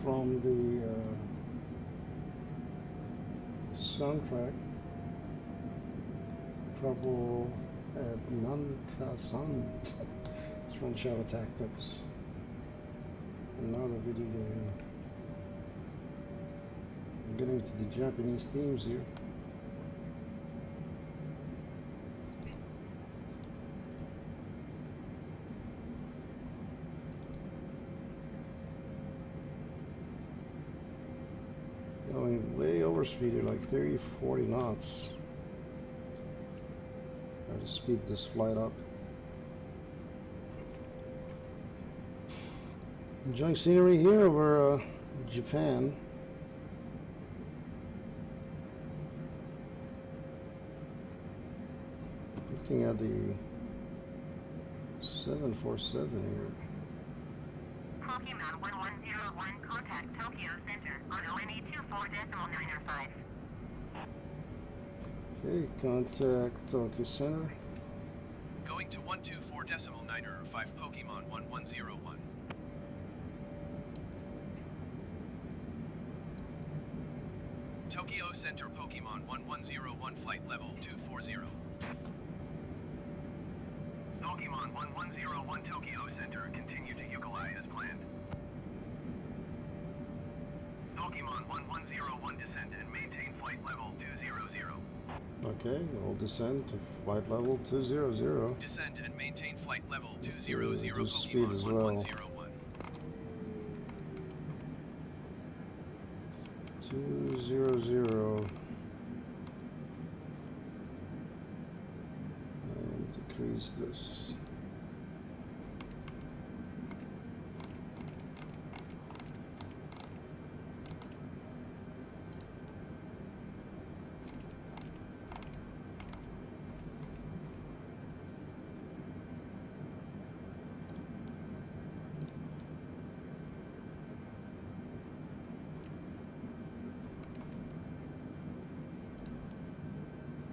from the soundtrack. Trouble at Nankasan. It's from Shadow Tactics. Another video game. I'm getting to the Japanese themes here. Going way over speed here, like 30, 40 knots. Try to speed this flight up. Enjoying scenery here over Japan. Looking at the 747 here. Pokemon 1101, contact Tokyo Center on ONE 24.905. Okay, contact Tokyo Center. Going to 124.905 Pokemon 1101. Tokyo Center Pokemon 1101 flight level 240. Pokemon 1101 Tokyo Center, continue to Yukilai as planned. Pokemon 1101 descend and maintain flight level 200. Okay, we'll descend to flight level 200. Descend and maintain flight level To 200 do speed Pokemon as well. 1101. 200. And decrease this.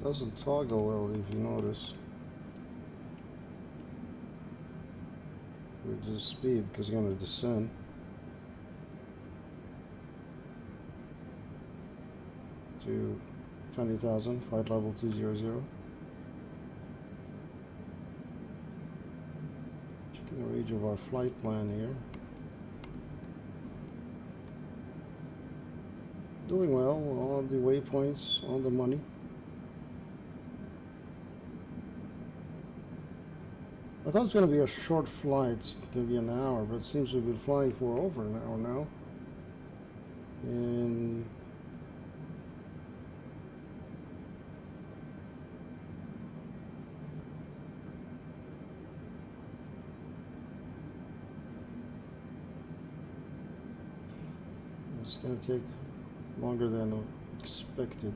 Doesn't toggle well if you notice. Reduce speed because you're going to descend. To 20,000, flight level 200. Checking the range of our flight plan here. Doing well on the waypoints, on the money. I thought it was going to be a short flight, it's going to be an hour, but it seems we've been flying for over an hour now. And it's going to take longer than expected.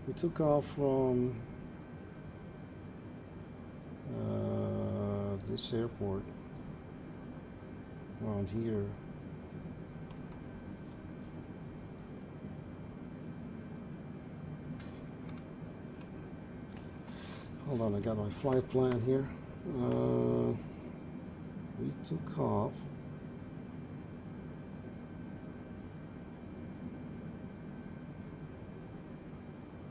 We took off from this airport around here. Hold on, I got my flight plan here. We took off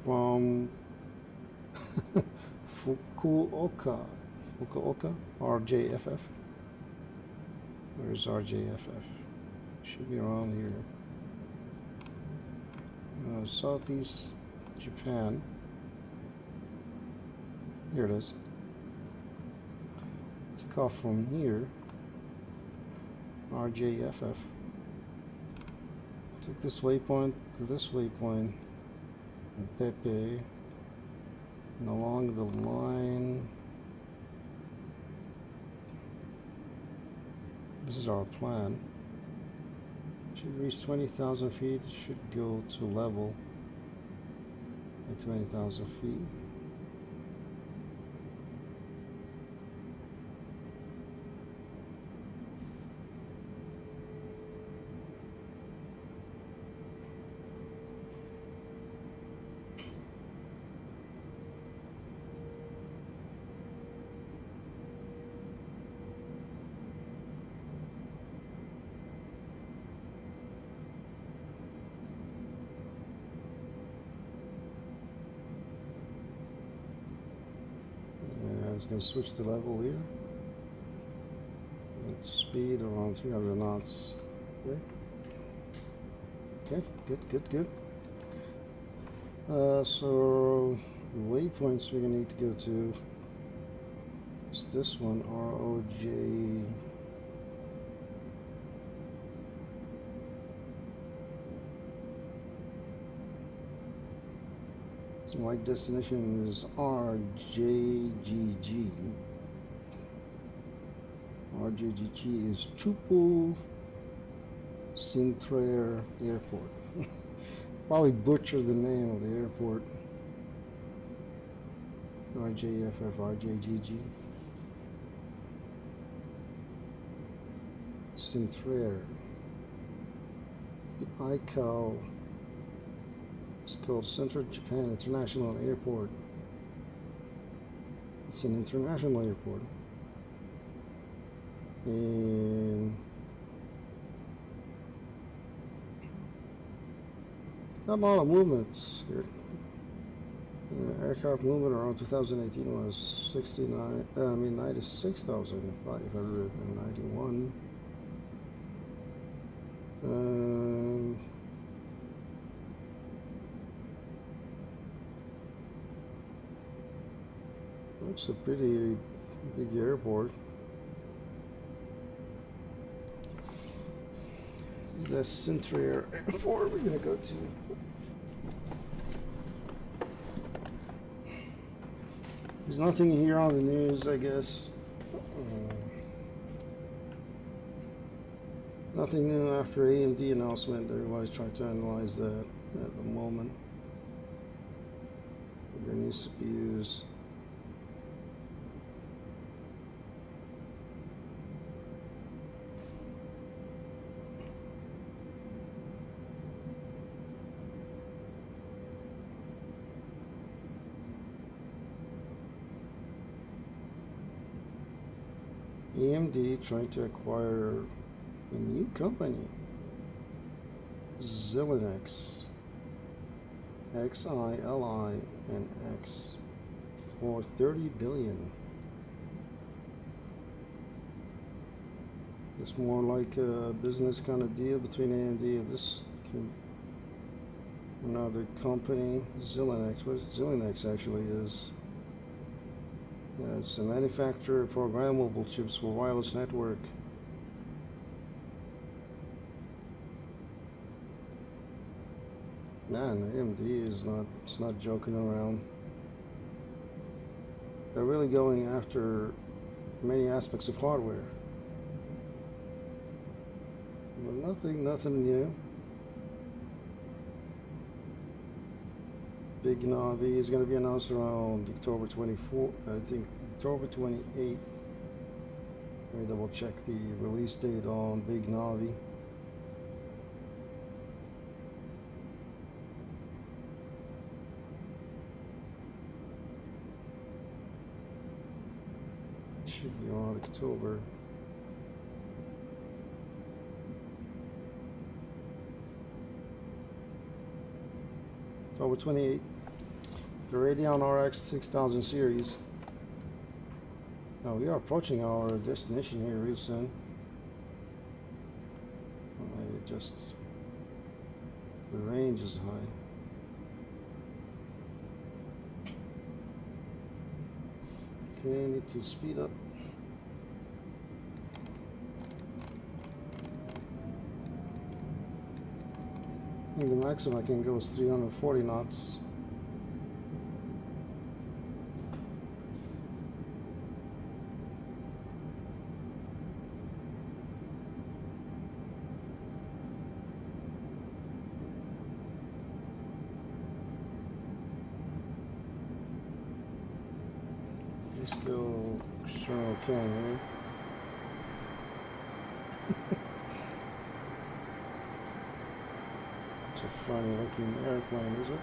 from Fukuoka RJFF. Where's RJFF? Should be around here. Southeast Japan. Here it is. Took off from here. RJFF. Took this waypoint to this waypoint. Pepe. And along the line. This is our plan. Should reach 20,000 feet. Should go to level at 20,000 feet. It's going to switch the level here. Let's speed around 300 knots. Okay. Okay, good. So the waypoints we're gonna need to go to is this one, ROJ. So my destination is RJGG. RJGG is Chubu Centrair Airport. Probably butchered the name of the airport. RJFF, RJGG. Centrair. The ICAO. It's called Central Japan International Airport. It's an international airport. And not a lot of movements here. Aircraft movement around 2018 was 96,591. It's a pretty big airport. The Centrair Airport we're gonna go to. There's nothing here on the news, I guess. Nothing new after AMD announcement. Everybody's trying to analyze that at the moment. There needs to be used. AMD trying to acquire a new company, Xilinx, XILINX, for $30 billion. It's more like a business kind of deal between AMD and this another company, Xilinx. What Xilinx actually is? Yeah, it's a manufacturer of programmable chips for wireless network. Man, AMD is not joking around. They're really going after many aspects of hardware. But nothing new. Big Navi is going to be announced around October 24th, I think October 28th. Let me double check the release date on Big Navi. It should be on October. October 28th. The Radeon RX 6000 series. Now we are approaching our destination here real soon. Just the range is high. Okay, need to speed up. I think the maximum I can go is 340 knots. Let's go external cam here. It's a funny looking airplane, is it?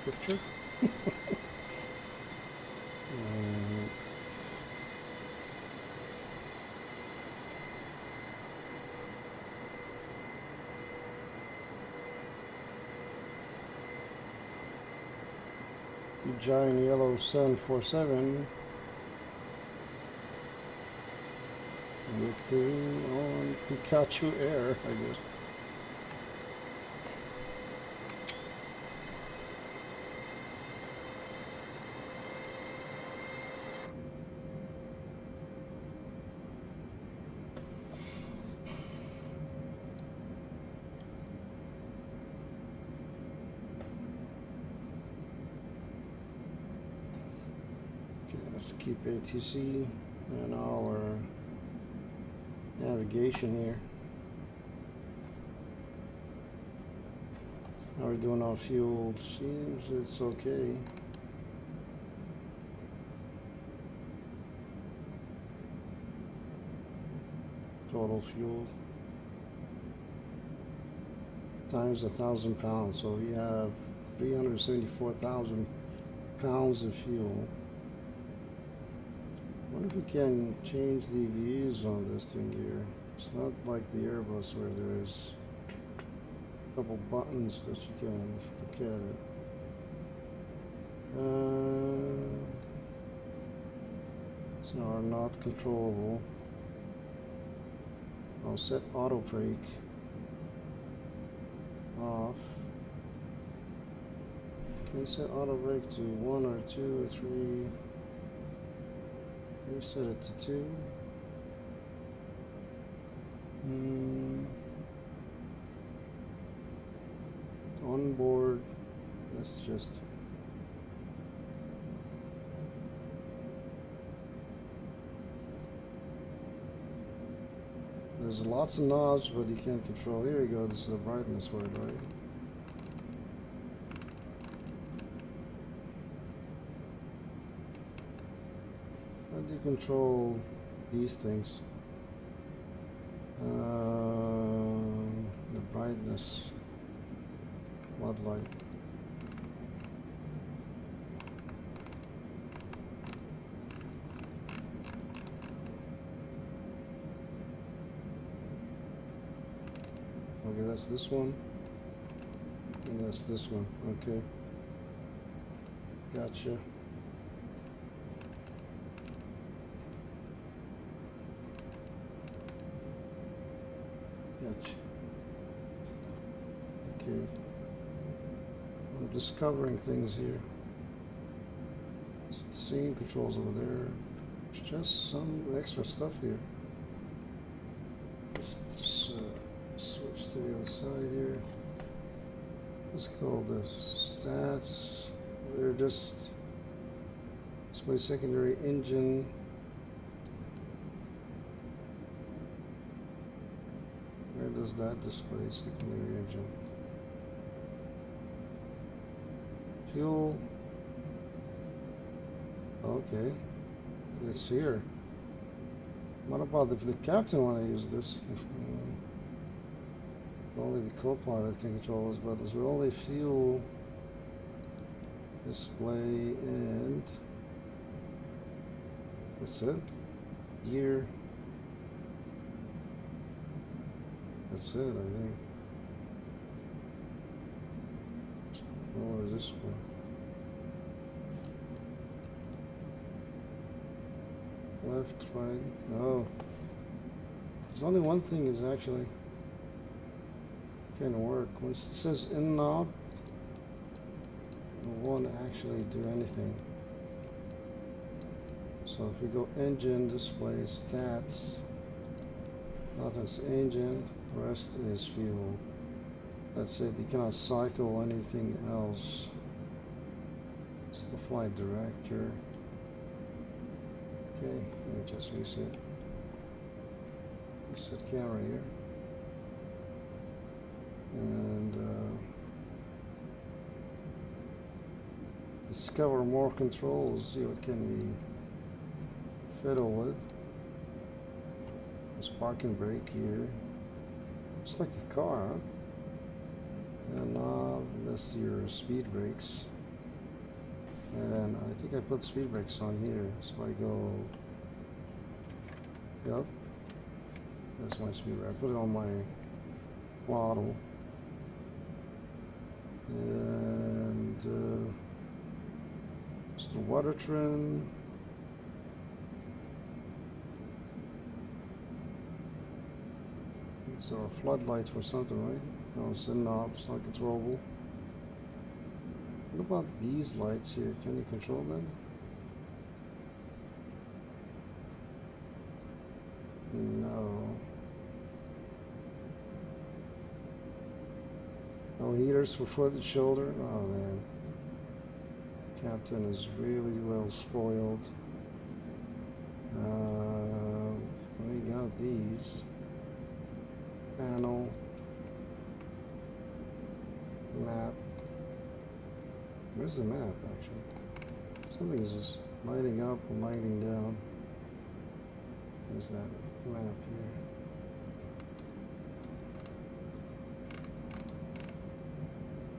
picture. The giant yellow 747 with the on Pikachu Air, I guess. Let's keep ATC and our navigation here. How are we doing on fuel? Seems it's okay. Total fuel times 1,000 pounds. So we have 374,000 pounds of fuel. I wonder if we can change the views on this thing here. It's not like the Airbus where there's a couple buttons that you can look at it. So are not controllable. I'll set auto brake off. Can you set auto brake to 1 or 2 or 3? You set it to 2. On board, let's just there's lots of knobs, but you can't control. Here we go. This is the brightness word, right? How do you control these things? The brightness, floodlight. Okay, that's this one, and that's this one. Okay, gotcha. Gotcha. Okay, I'm discovering things here. It's the same controls over there. It's just some extra stuff here. Let's switch to the other side here. Let's call this stats. They're just display secondary engine. Where does that display secondary engine? Fuel. Okay, it's here. What about if the captain want to use this? Only the co-pilot can control this, but there's only fuel display and that's it. Gear. That's it, I think. Or this one. Left, right. No. There's only one thing is actually can work. When it says in knob, it won't actually do anything. So if we go engine, display, stats, nothing's engine, rest is fuel. That's it. You cannot cycle anything else. It's the flight director. Okay, let me just reset. Reset camera here. And discover more controls. See what can we fiddle with. There's park and brake here. It's like a car, huh? And that's your speed brakes. And I think I put speed brakes on here, so I go, yep, that's my speed brake. I put it on my throttle, and it's the water trim. These are floodlights or something, right? No, it's a knob, it's not controllable. What about these lights here? Can you control them? No. No heaters for foot and shoulder? Oh man. Captain is really well spoiled. We got these. Panel. Map. Where's the map actually? Something's just lighting up and lighting down. There's that map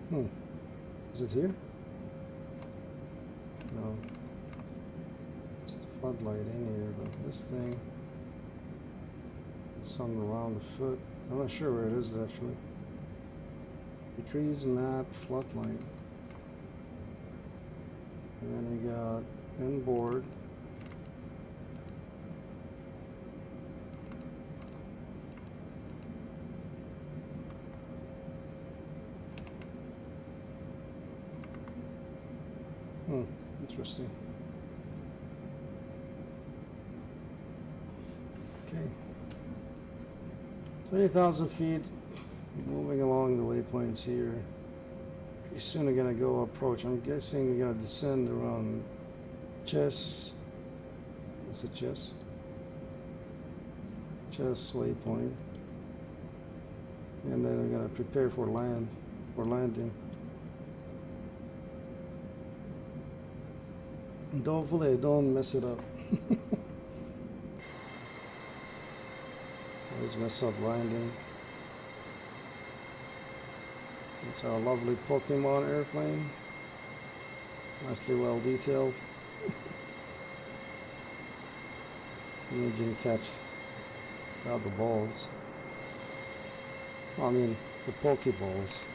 here. Is it here? No. It's the floodlight in here, but this thing, it's something around the foot. I'm not sure where it is actually. Decrease map floodlight. And then you got inboard. Interesting. Okay. 20,000 feet, moving along the waypoints here. Pretty soon we're gonna go approach. I'm guessing we're gonna descend around Chess. It's a Chess. Chess waypoint. And then we're gonna prepare for landing. And hopefully I don't mess it up. Always mess up landing. It's our lovely Pokemon airplane. Nicely well detailed. The engine catch out the balls. I mean the Pokeballs.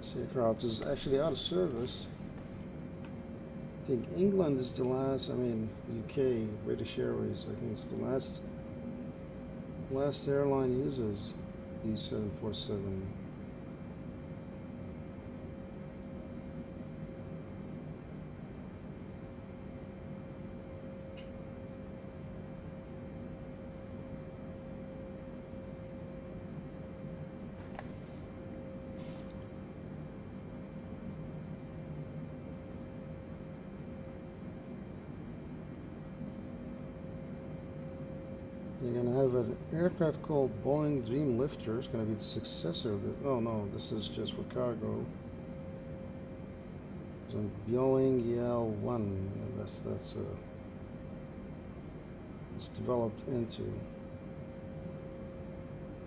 This aircraft is actually out of service. I think England is the last, UK, British Airways, I think it's the last airline uses these 747. They're going to have an aircraft called Boeing Dream Lifter. It's going to be the successor of it. Oh no, this is just for cargo. It's a Boeing EL-1. That's it's developed into.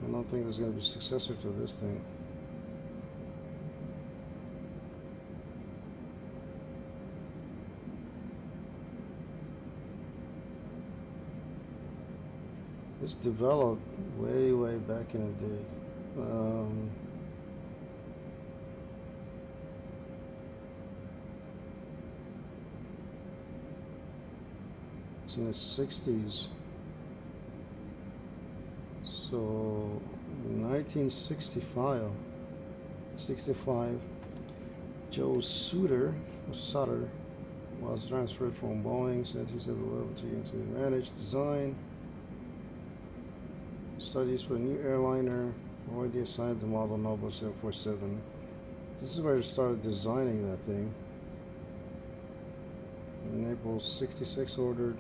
I don't think there's going to be a successor to this thing. It's developed way back in the day. It's in the 60s. So in 1965, Joe Sutter was transferred from Boeing, said he said to manage design. Studies for a new airliner, already assigned the model number 747. This is where he started designing that thing. In April 66 ordered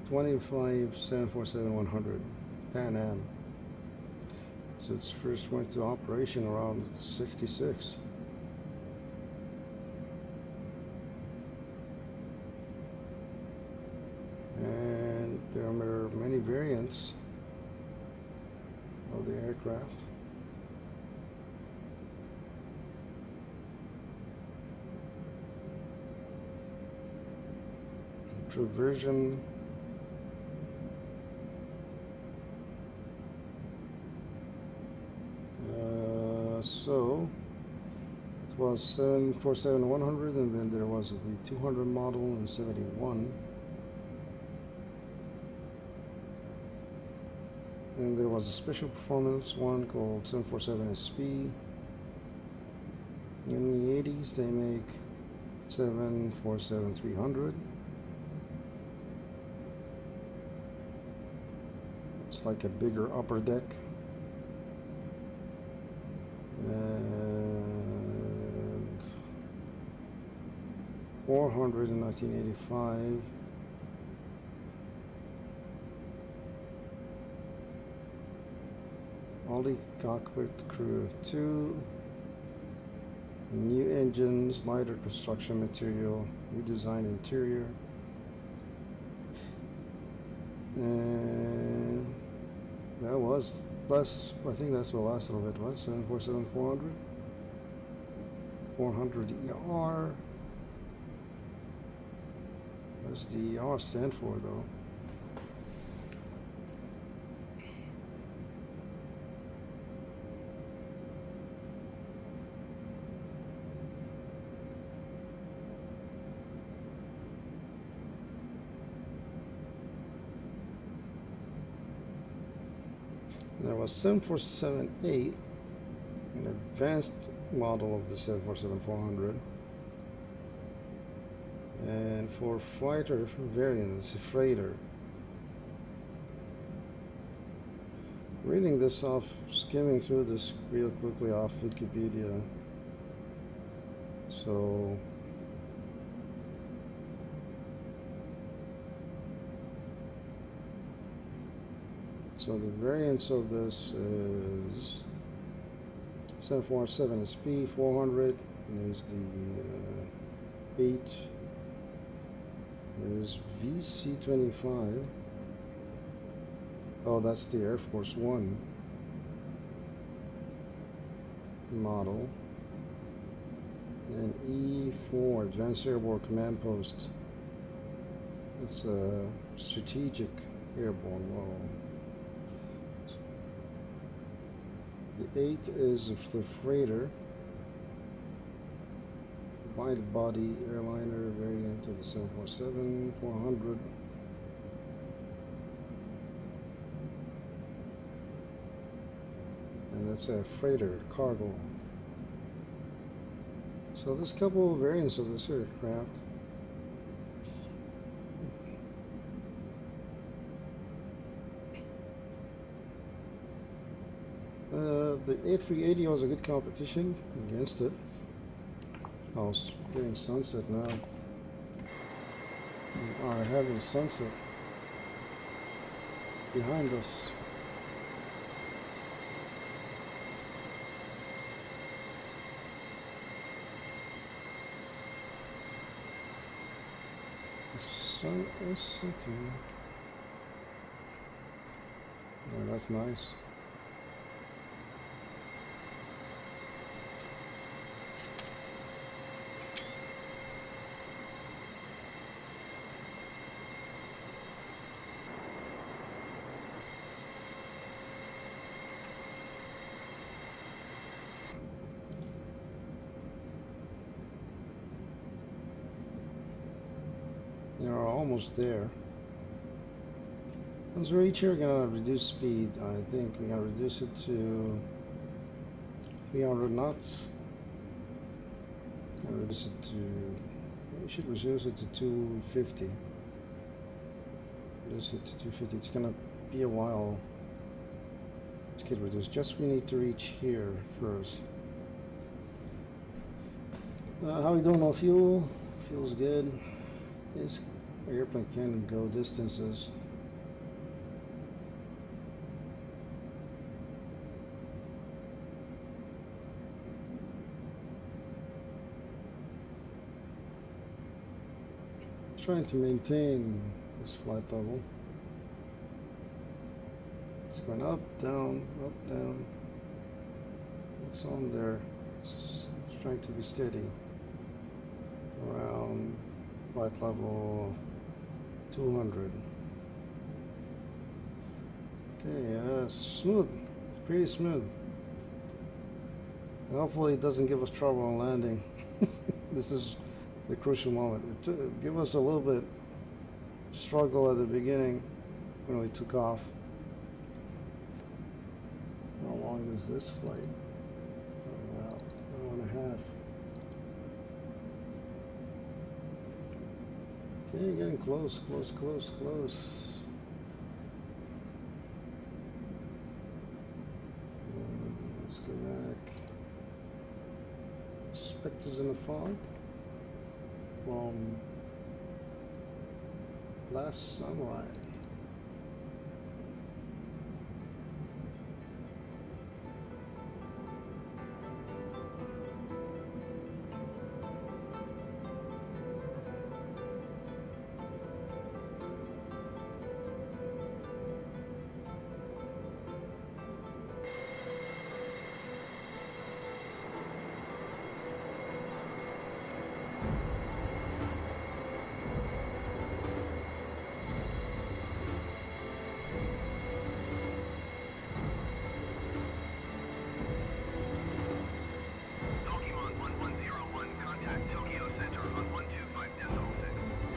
25 747-100 Pan Am. So it's first went to operation around 66. variants of the aircraft. Version so it was 747-100, and then there was the 200 model in 71, and there was a special performance one called 747 SP. In the 80s they make 747-300. It's like a bigger upper deck. And 400 in 1985. All the cockpit crew of 2. New engines, lighter construction material, redesigned interior. And that was less, I think that's the last of it was 747-400. 400 ER. What does the ER stand for though? There was 747-8, an advanced model of the 747-400, and for fighter variants, a freighter. Reading this off, skimming through this real quickly off Wikipedia. So the variants of this is 747 SP 400. There's the 8. There's VC-25. Oh, that's the Air Force One model. And E4, Advanced Airborne Command Post. It's a strategic airborne role. The 8 is the freighter, wide body airliner variant of the 747-400. And that's a freighter cargo. So there's a couple of variants of this aircraft. The A380 was a good competition against it. I was getting sunset now. We are having sunset behind us. The sun is setting. Yeah, that's nice. You're almost there. Once we reach here, we're gonna reduce speed. I think we're gonna reduce it to 300 knots. Reduce it to. We should reduce it to 250. Reduce it to 250. It's gonna be a while to get reduced. Just we need to reach here first. How we doing on fuel? Fuel's good. This airplane can go distances. Trying to maintain this flight level. going up, down, up, down. It's on there. It's trying to be steady. Around flight level 200. Okay, smooth. Pretty smooth. And hopefully it doesn't give us trouble on landing. This is the crucial moment. It gave us a little bit struggle at the beginning when we took off. How long is this flight? About an hour and a half. Okay, getting close, close, close, close. Let's go back. Spectres in the fog from Last Samurai.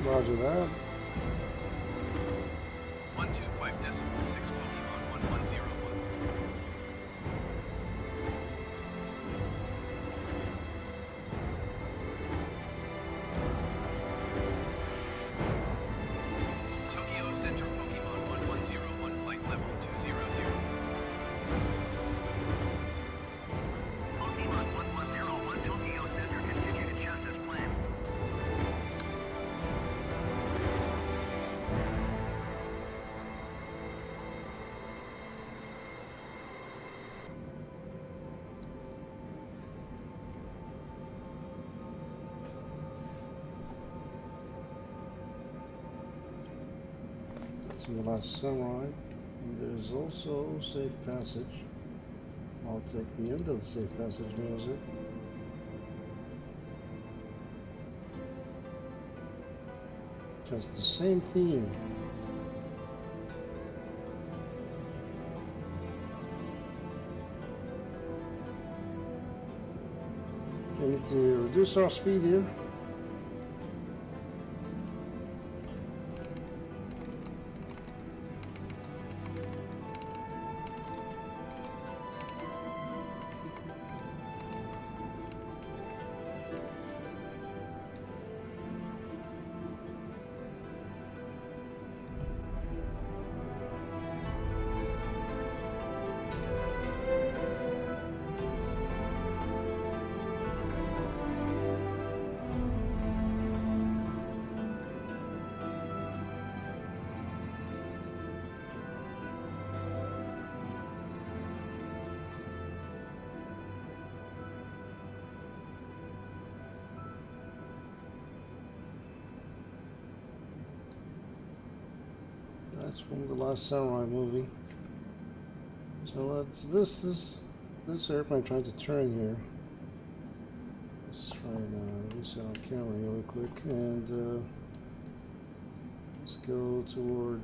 Roger that. 125.6 Pokemon 1101. Tokyo Center Pokemon 1101 flight level 200. Pokemon 1101 Tokyo Center, continue to just as planned. That's the Last Samurai. And there's also Safe Passage. I'll take the end of the Safe Passage music. Just the same theme. Okay, we need to reduce our speed here. That's from the Last Samurai movie. So let's this airplane trying to turn here. Let's try and reset our camera here real quick, and let's go toward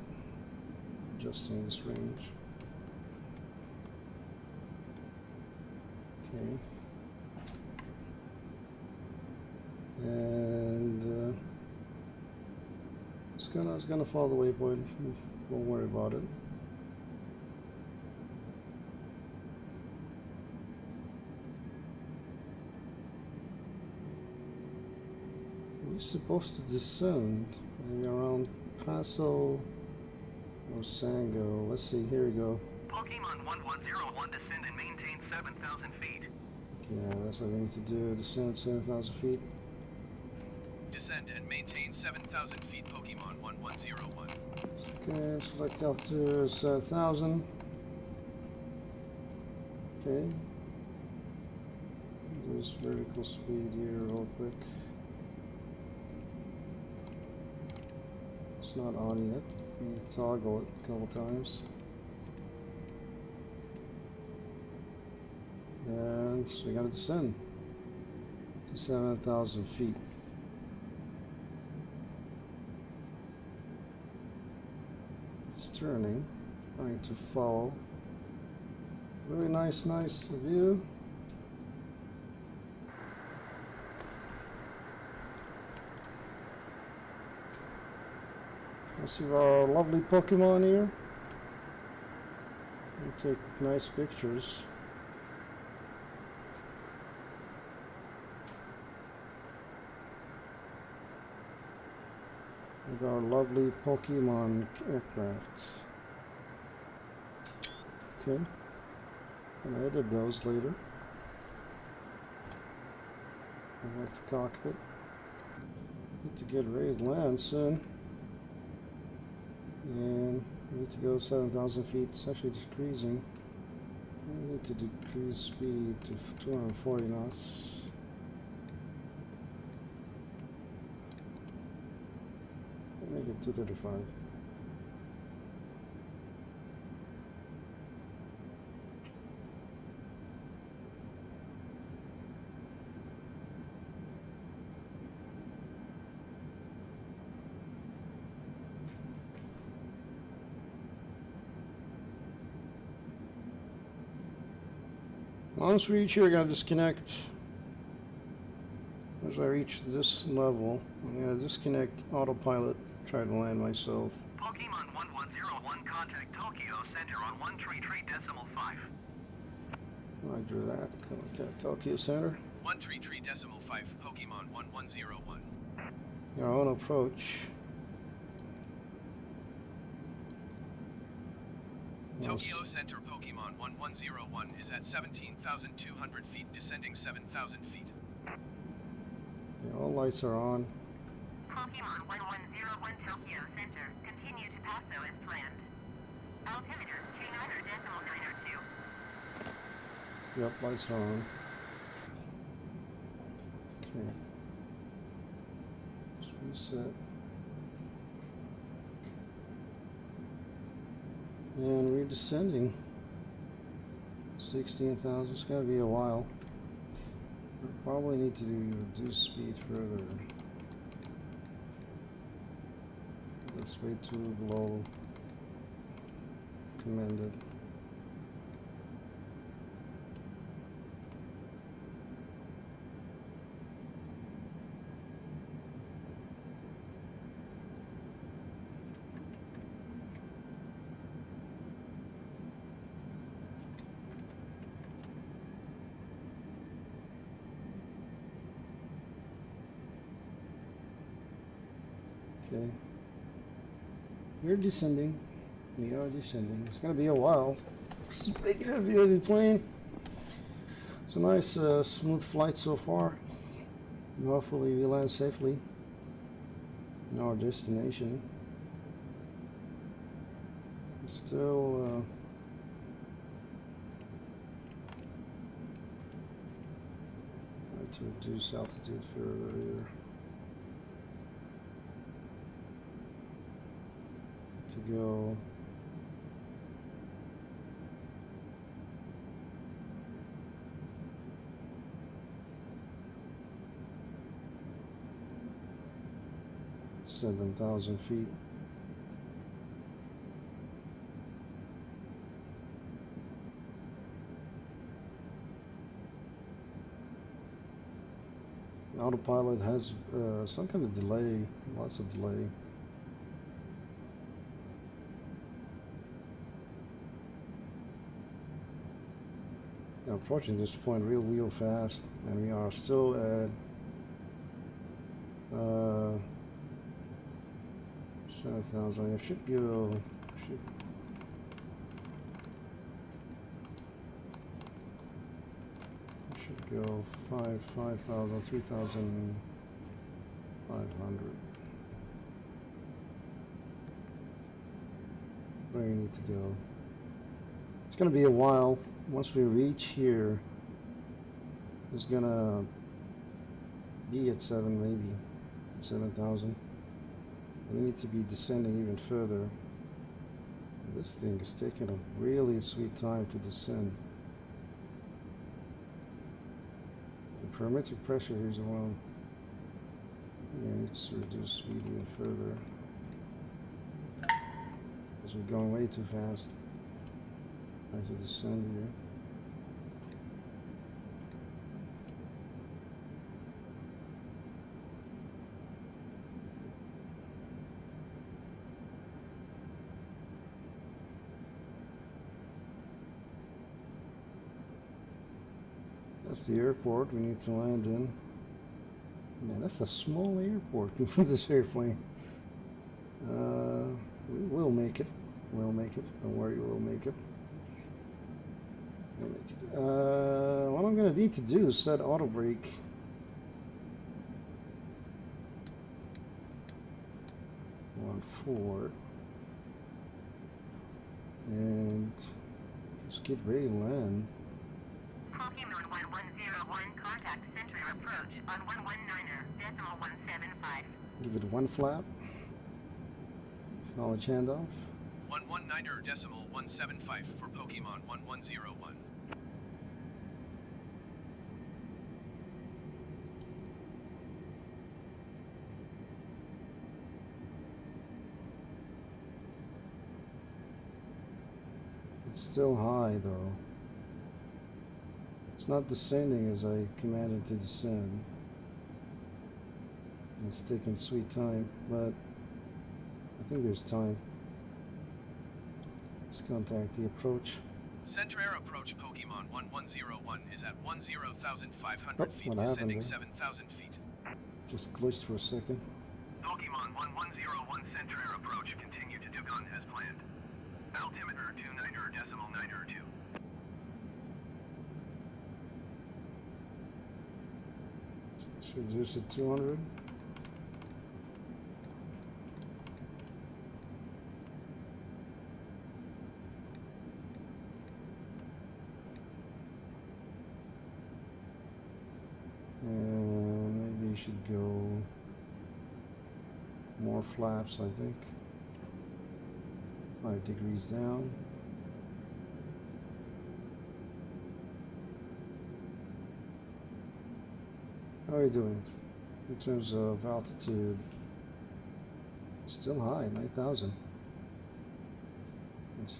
adjusting this range. Okay. And it's gonna follow the waypoint. Don't worry about it. We're supposed to descend maybe around Paso or Sango. Let's see. Here we go. Pokemon 1101 descend and maintain 7,000 feet. Yeah, that's what we need to do. Descend 7,000 feet. Descend and maintain 7,000 feet. Pokemon 1101. Okay, select altitude 7,000. Okay. There's vertical speed here real quick. It's not on yet. You need to toggle it a couple times. Okay, so we gotta descend to 7,000 feet. It's turning, trying to follow. Really nice view. I see our lovely Pokemon here. We take nice pictures. With our lovely Pokemon aircraft. Okay, and I edit those later. I like the cockpit. Need to get ready to land soon. And we need to go 7,000 feet. It's actually decreasing. We need to decrease speed to 240 knots. Make it 235. Once we reach here, I gotta disconnect. As I reach this level, I'm gonna disconnect autopilot, try to land myself. Pokemon 1101, contact Tokyo Center on 133.5. Roger that. Contact Tokyo Center. 133.5, Pokemon 1101. Your own approach. Tokyo Center Pokemon 1101 is at 17,200 feet, descending 7,000 feet. Yeah, all lights are on. Pokemon 1101 Tokyo Center. Continue to Paso as planned. Altimeter 29.902. Yep, lights are on. Okay. Let's reset. And we're descending. 16,000. It's gotta be a while. We probably need to reduce speed further. That's way too low. Commended. Okay. We're descending. We are descending. It's gonna be a while. This is a big, heavy plane. It's a nice, smooth flight so far. And hopefully we land safely in our destination. It's still, try to reduce altitude further here. To go seven 7,000 feet. Autopilot has some kind of delay, lots of delay. Now approaching this point real fast, and we are still at 7,000. I should go. Should go 5,000, 3,500. Where you need to go. It's gonna be a while. Once we reach here, it's gonna be at 7, maybe at 7,000. We need to be descending even further. This thing is taking a really sweet time to descend. Parametric pressure is around. Yeah, let's reduce speed even further. Because we're going way too fast. I have to descend here. That's the airport we need to land in. Man, that's a small airport for this airplane. We'll make it. We'll make it. Don't worry, we'll make it. We'll make it. What I'm gonna need to do is set auto brake. On 4. And just get ready to land. Pokemon 1101, contact Centrair approach on 119.175. Give it 1 flap. Acknowledge handoff. 119.175 for Pokemon 1101. It's still high though. It's not descending as I commanded to descend. It's taking sweet time, but I think there's time. Let's contact the approach. Centrair approach Pokemon 1101 is at 10,500 Oh, feet, what happened descending there? 7,000 feet. Just glitched for a second. Pokemon 1101 Centrair approach. Continue to Dugon as planned. Altimeter 29.902. Let's reduce it to 200. And maybe you should go more flaps, I think. 5 degrees down. How are you doing in terms of altitude? Still high, 9,000. It's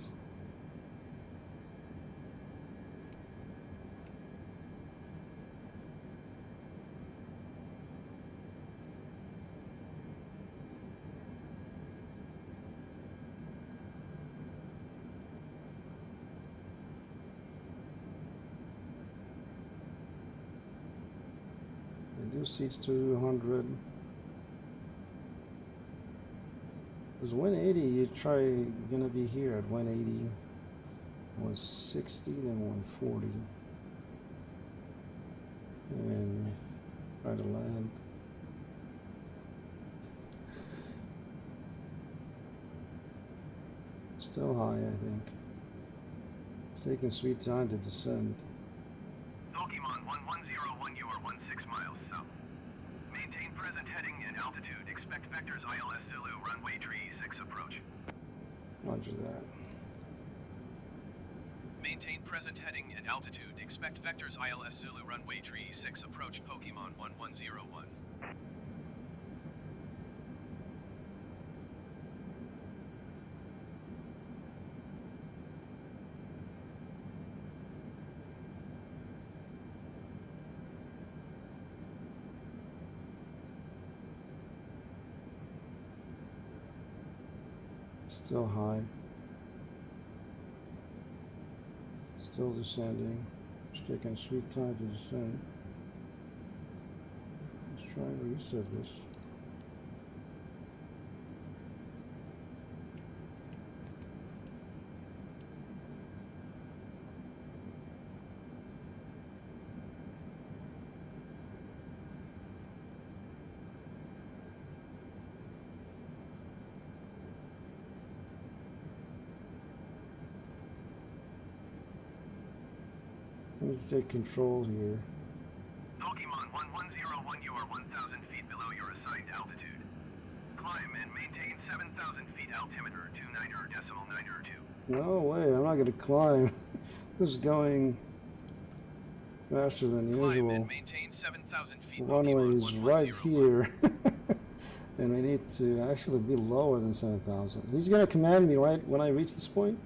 reduce these to 100. Because 180, you try gonna be here at 180, 160, then 140, and try to land. Still high, I think. It's taking sweet time to descend. Pokemon 1101, you are 16 miles south. Maintain present heading and altitude. Expect vectors ILS Zulu, runway tree 6 approach. Roger that. Maintain present heading and altitude. Expect vectors ILS Zulu runway tree 6 approach Pokemon 1101. Still high. Still descending. It's taking sweet time to descend. Let's try to reset this. I need to take control here. Pokemon 1101, you are 1,000 feet below your assigned altitude. Climb and maintain 7,000 feet altimeter 29.902. No way, I'm not gonna climb. This is going faster than Climb usual. and maintain 7,000 feet. The runway is right 110. here. And we need to actually be lower than 7,000. He's gonna command me right when I reach this point.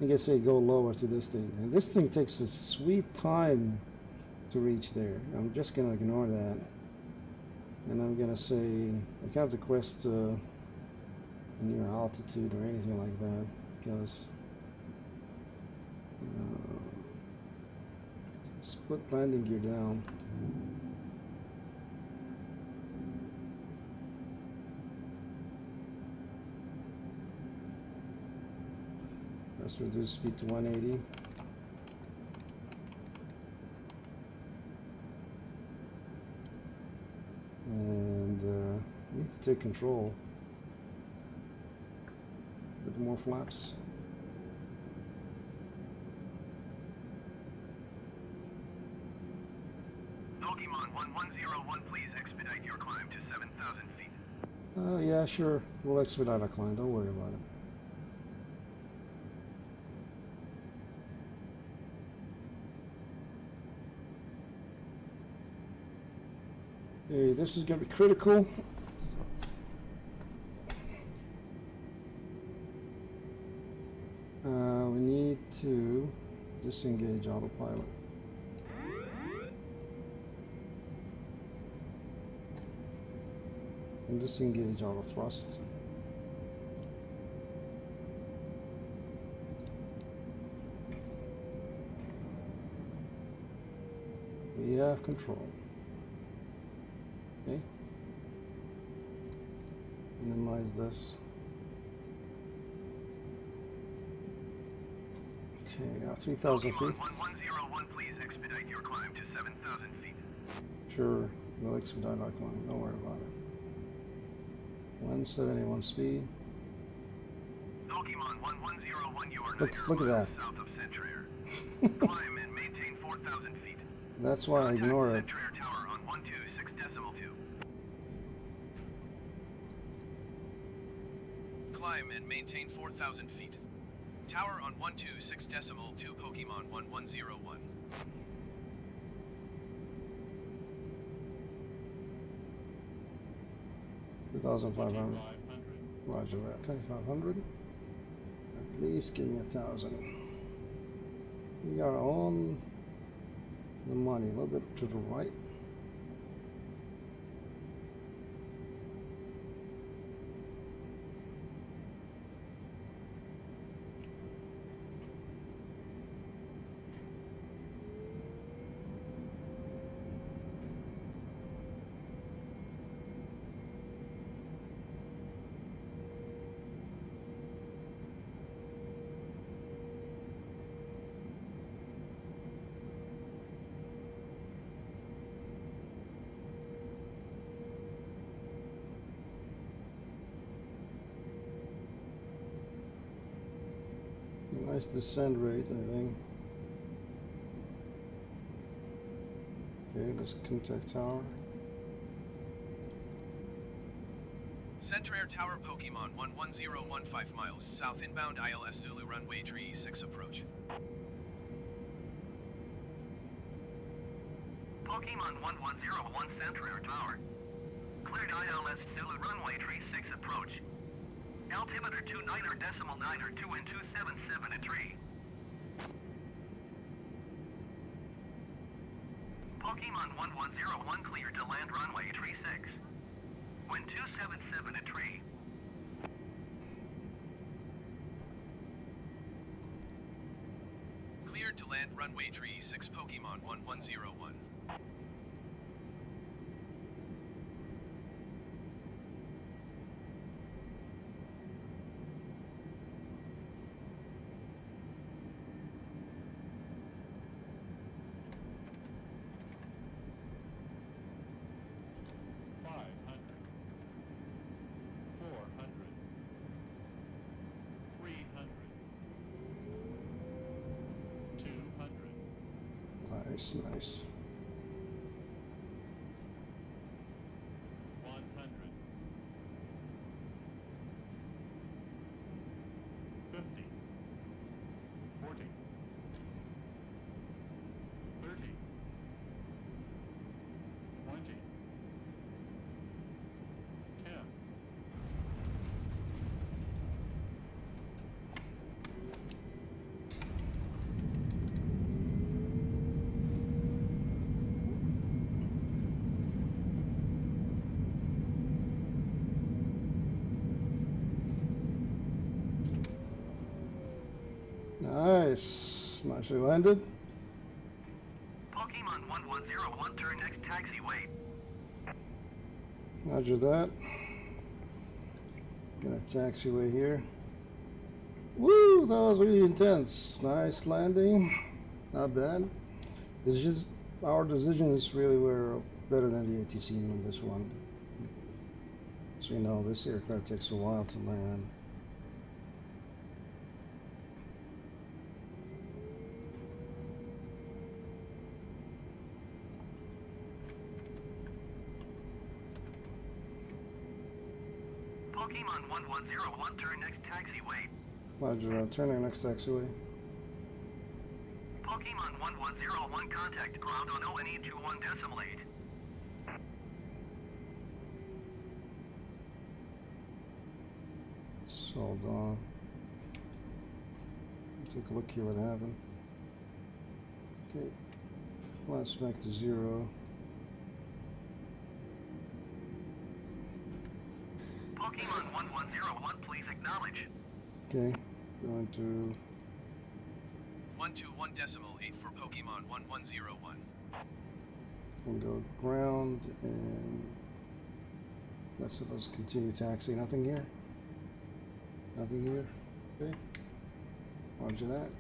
He can say go lower to this thing. And this thing takes a sweet time to reach there. I'm just gonna ignore that. And I'm gonna say I can't request a new altitude or anything like that because split landing gear down. Let's reduce speed to 180. And we need to take control. A bit more flaps. Pokemon 1101, please expedite your climb to 7,000 feet. Yeah, sure. We'll expedite our climb. Don't worry about it. Hey, this is going to be critical. We need to disengage autopilot. And disengage auto thrust. We have control. Okay. Minimize this. Okay, 3,000 feet. 1101, please expedite your climb to 7,000 feet. Sure, we'll expedite our climb. Don't worry about it. 171 speed. Pokemon 1101, you are Look at that. south of Centrair. Climb and maintain 4,000 feet. That's why I ignore it. Centrair Tower on 126.2. Climb and maintain 4,000 feet. Tower on 126.2 Pokemon 1101. Two 2,500. Roger that. 2,500. At least give me 1,000. We are on the money, a little bit to the right. Nice descent rate, I think. Okay, let's contact tower. Centrair Tower Pokemon 11015 miles south inbound ILS Zulu runway tree 6 approach. Pokemon 1101 Centrair Tower. Cleared ILS Zulu runway tree 6 approach. Altimeter 29er decimal 9er 2 and 277 at tree. Pokemon 1101 cleared to land runway tree 6. Wind 277 at tree. Cleared to land runway tree 6 Pokemon 1101. Nice, nice. 100, 50, 40, 30, Nice. Nicely landed. Pokemon 1101, turn next taxiway. Roger that. Got a taxiway here. Woo! That was really intense. Nice landing. Not bad. It's just our decisions really were better than the ATC on this one. So you know, this aircraft takes a while to land. Pokemon 1101, turn next taxiway. Roger, turning next taxiway. Pokemon 1101, contact ground on ONE 21.8. Hold on. Take a look here what happened. Okay. Flash back to 0. Pokemon 1101, please acknowledge. Okay. Going to 121.8 for Pokemon 1101. we'll go ground and let's continue taxi. Nothing here. Nothing here. Okay. Roger that.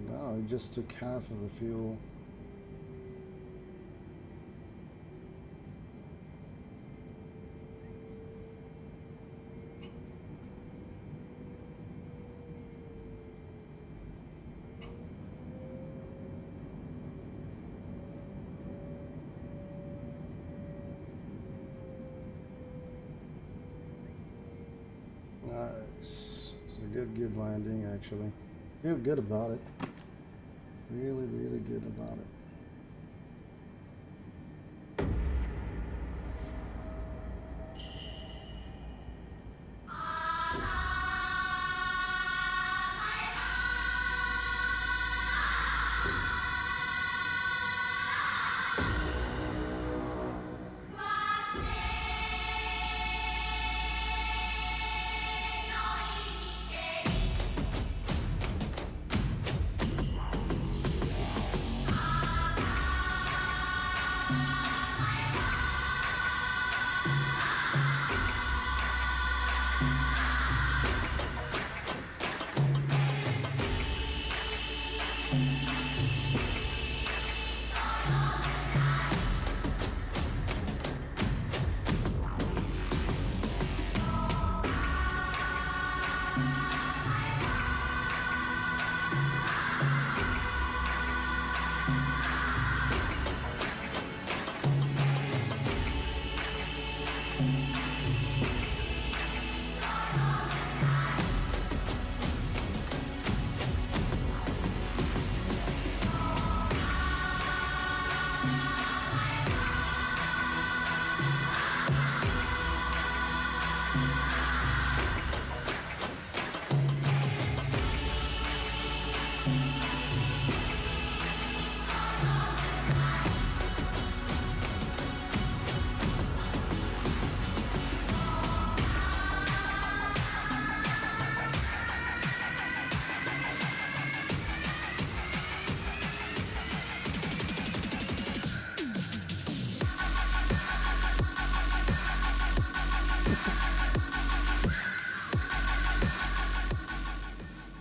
No, it just took half of the fuel. Nice. It's a good landing actually. Feel good about it. Really good about it.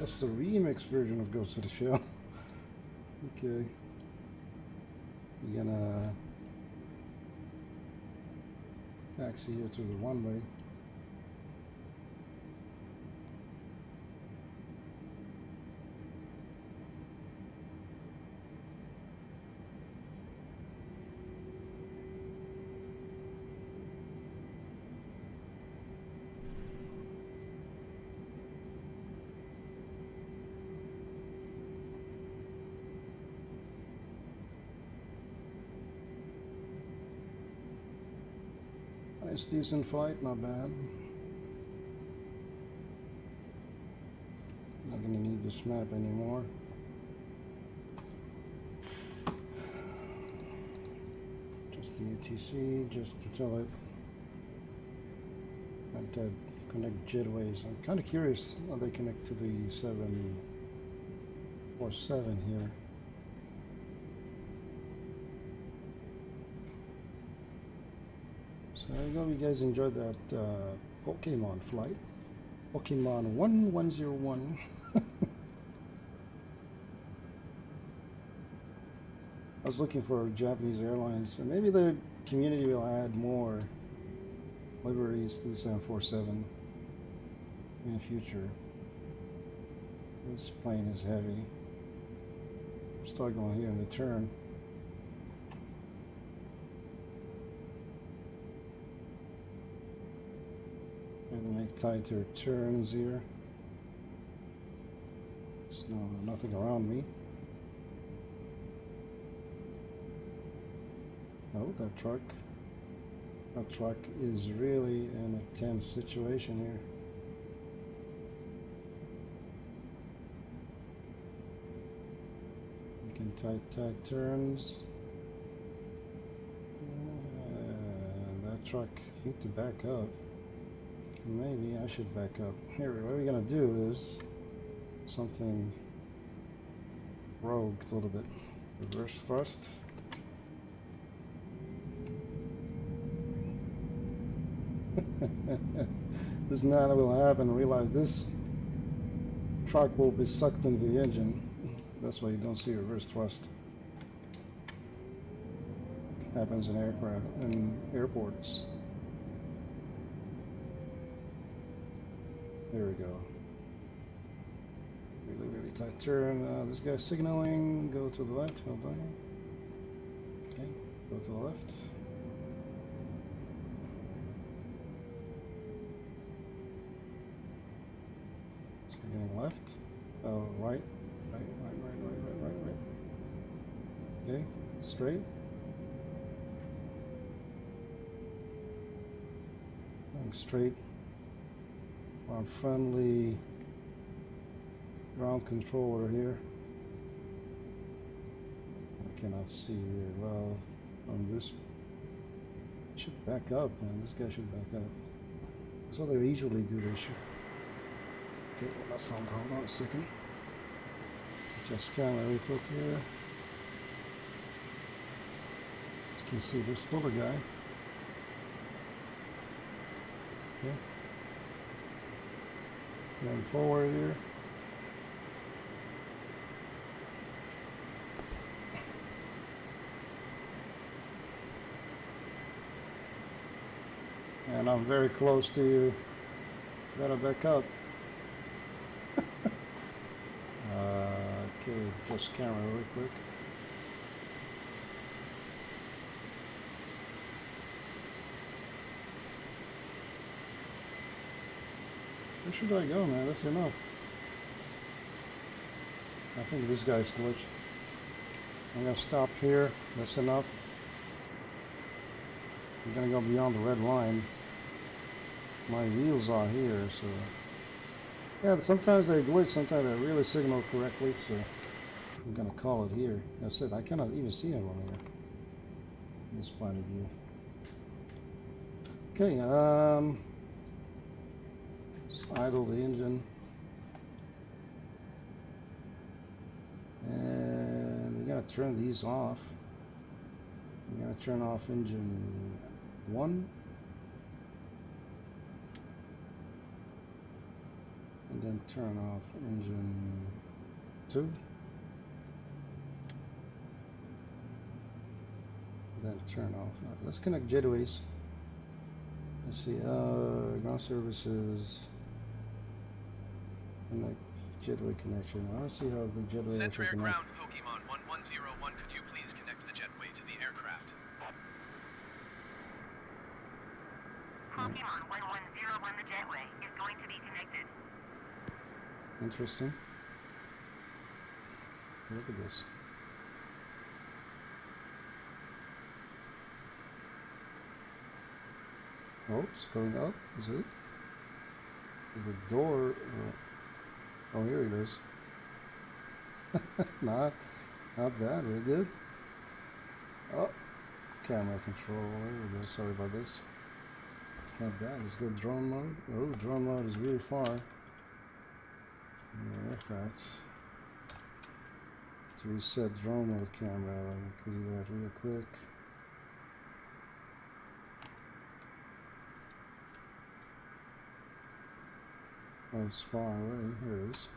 That's the remix version of Ghost of the Shell. Okay. We're gonna taxi here to the runway. Nice, decent flight, not bad. this map anymore. Just the ATC, just to tell it that connect jetways. I'm kind of curious how they connect to the 747 here. So I hope you guys enjoyed that Pokemon flight. Pokemon 1101. I was looking for Japanese airlines, so maybe the community will add more liveries to the 747 in the future. This plane is heavy. Start going here in the turn. Going to make tighter turns here. It's nothing around me. Oh, that truck is really in a tense situation here. Making tight turns. That truck need to back up. Maybe I should back up. Here, what we're gonna do is something rogue a little bit. Reverse thrust. This now will happen. Realize this truck will be sucked into the engine. That's why you don't see reverse thrust. Happens in aircraft and airports. There we go. Really tight turn. This guy's signaling. Go to the left. Hold on. Okay. Go to the left. Signaling left. Oh, right. Right. Okay. Straight. Going straight. Our friendly ground controller here. I cannot see very well on this. It should back up, man. This guy should back up. That's what they usually do. They should. Okay, well, let's hold on a second. Just scan really quick here. As you can see, this little guy. Okay. Going forward here. And I'm very close to you. Gotta back up. Okay, just camera real quick. Where should I go, man? That's enough. I think this guy's glitched. I'm gonna stop here. That's enough. I'm gonna go beyond the red line. My wheels are here, so yeah. Sometimes they glitch. Sometimes they really signal correctly. So I'm gonna call it here. That's it. I cannot even see him on here. This point of view. Okay. Idle the engine, and we're gonna turn these off. We're gonna turn off engine 1, and then turn off engine 2, then turn off. Right, let's connect jetways. Let's see. Ground services. Connect jetway connection. I want to see how the jetway Centrair actually ground connects. Pokemon 1101, could you please connect the jetway to the aircraft? Pokemon 1101, the jetway is going to be connected. Interesting. Look at this. Oh, it's going up, is it? The door. Oh, here it is. not bad, real good. Oh, camera control. There we go. Sorry about this. It's not bad. Let's go drone mode. Oh, drone mode is really far. Aircraft. To reset drone mode camera, I could do that real quick. Oh, it's far away. Here it is.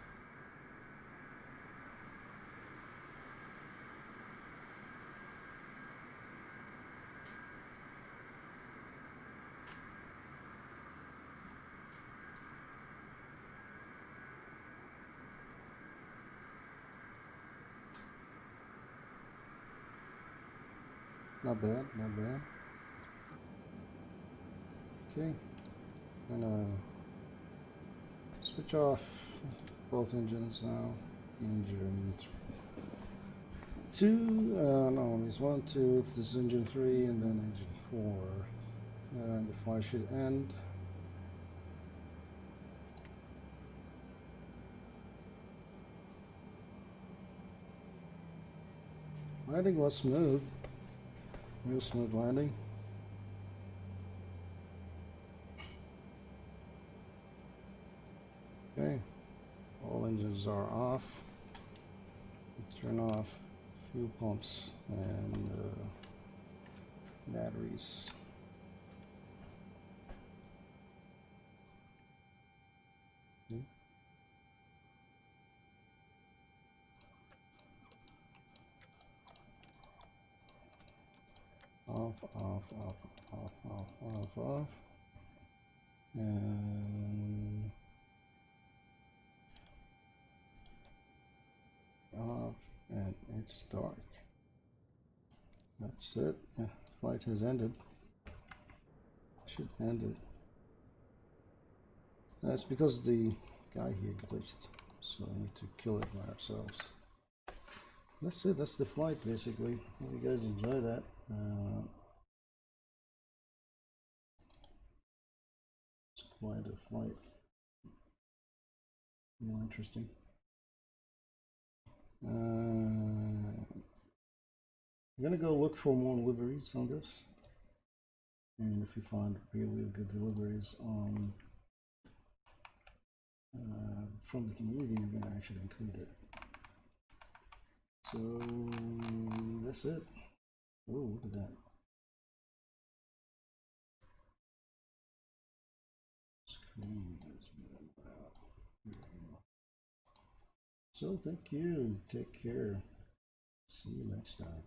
Not bad, not bad. Okay, gonna switch off both engines now. Engine 2, no, there's 1, 2, this is engine 3, and then engine 4. And the flight should end. Landing was smooth. Real smooth landing. Okay, all engines are off. Turn off fuel pumps and batteries. Okay. Off, off, off, off, off, off, off. And off, and it's dark. That's it. Yeah, flight has ended. Should end it. That's because the guy here glitched, so we need to kill it by ourselves. That's it. That's the flight, basically. Hope you guys enjoy that. It's quite a flight. Real interesting. I'm gonna go look for more liveries on this, and if you find really good deliveries on from the community, I'm gonna actually include it. So that's it. Oh, look at that. Screen is moving out. Here we go. So thank you. Take care. See you next time.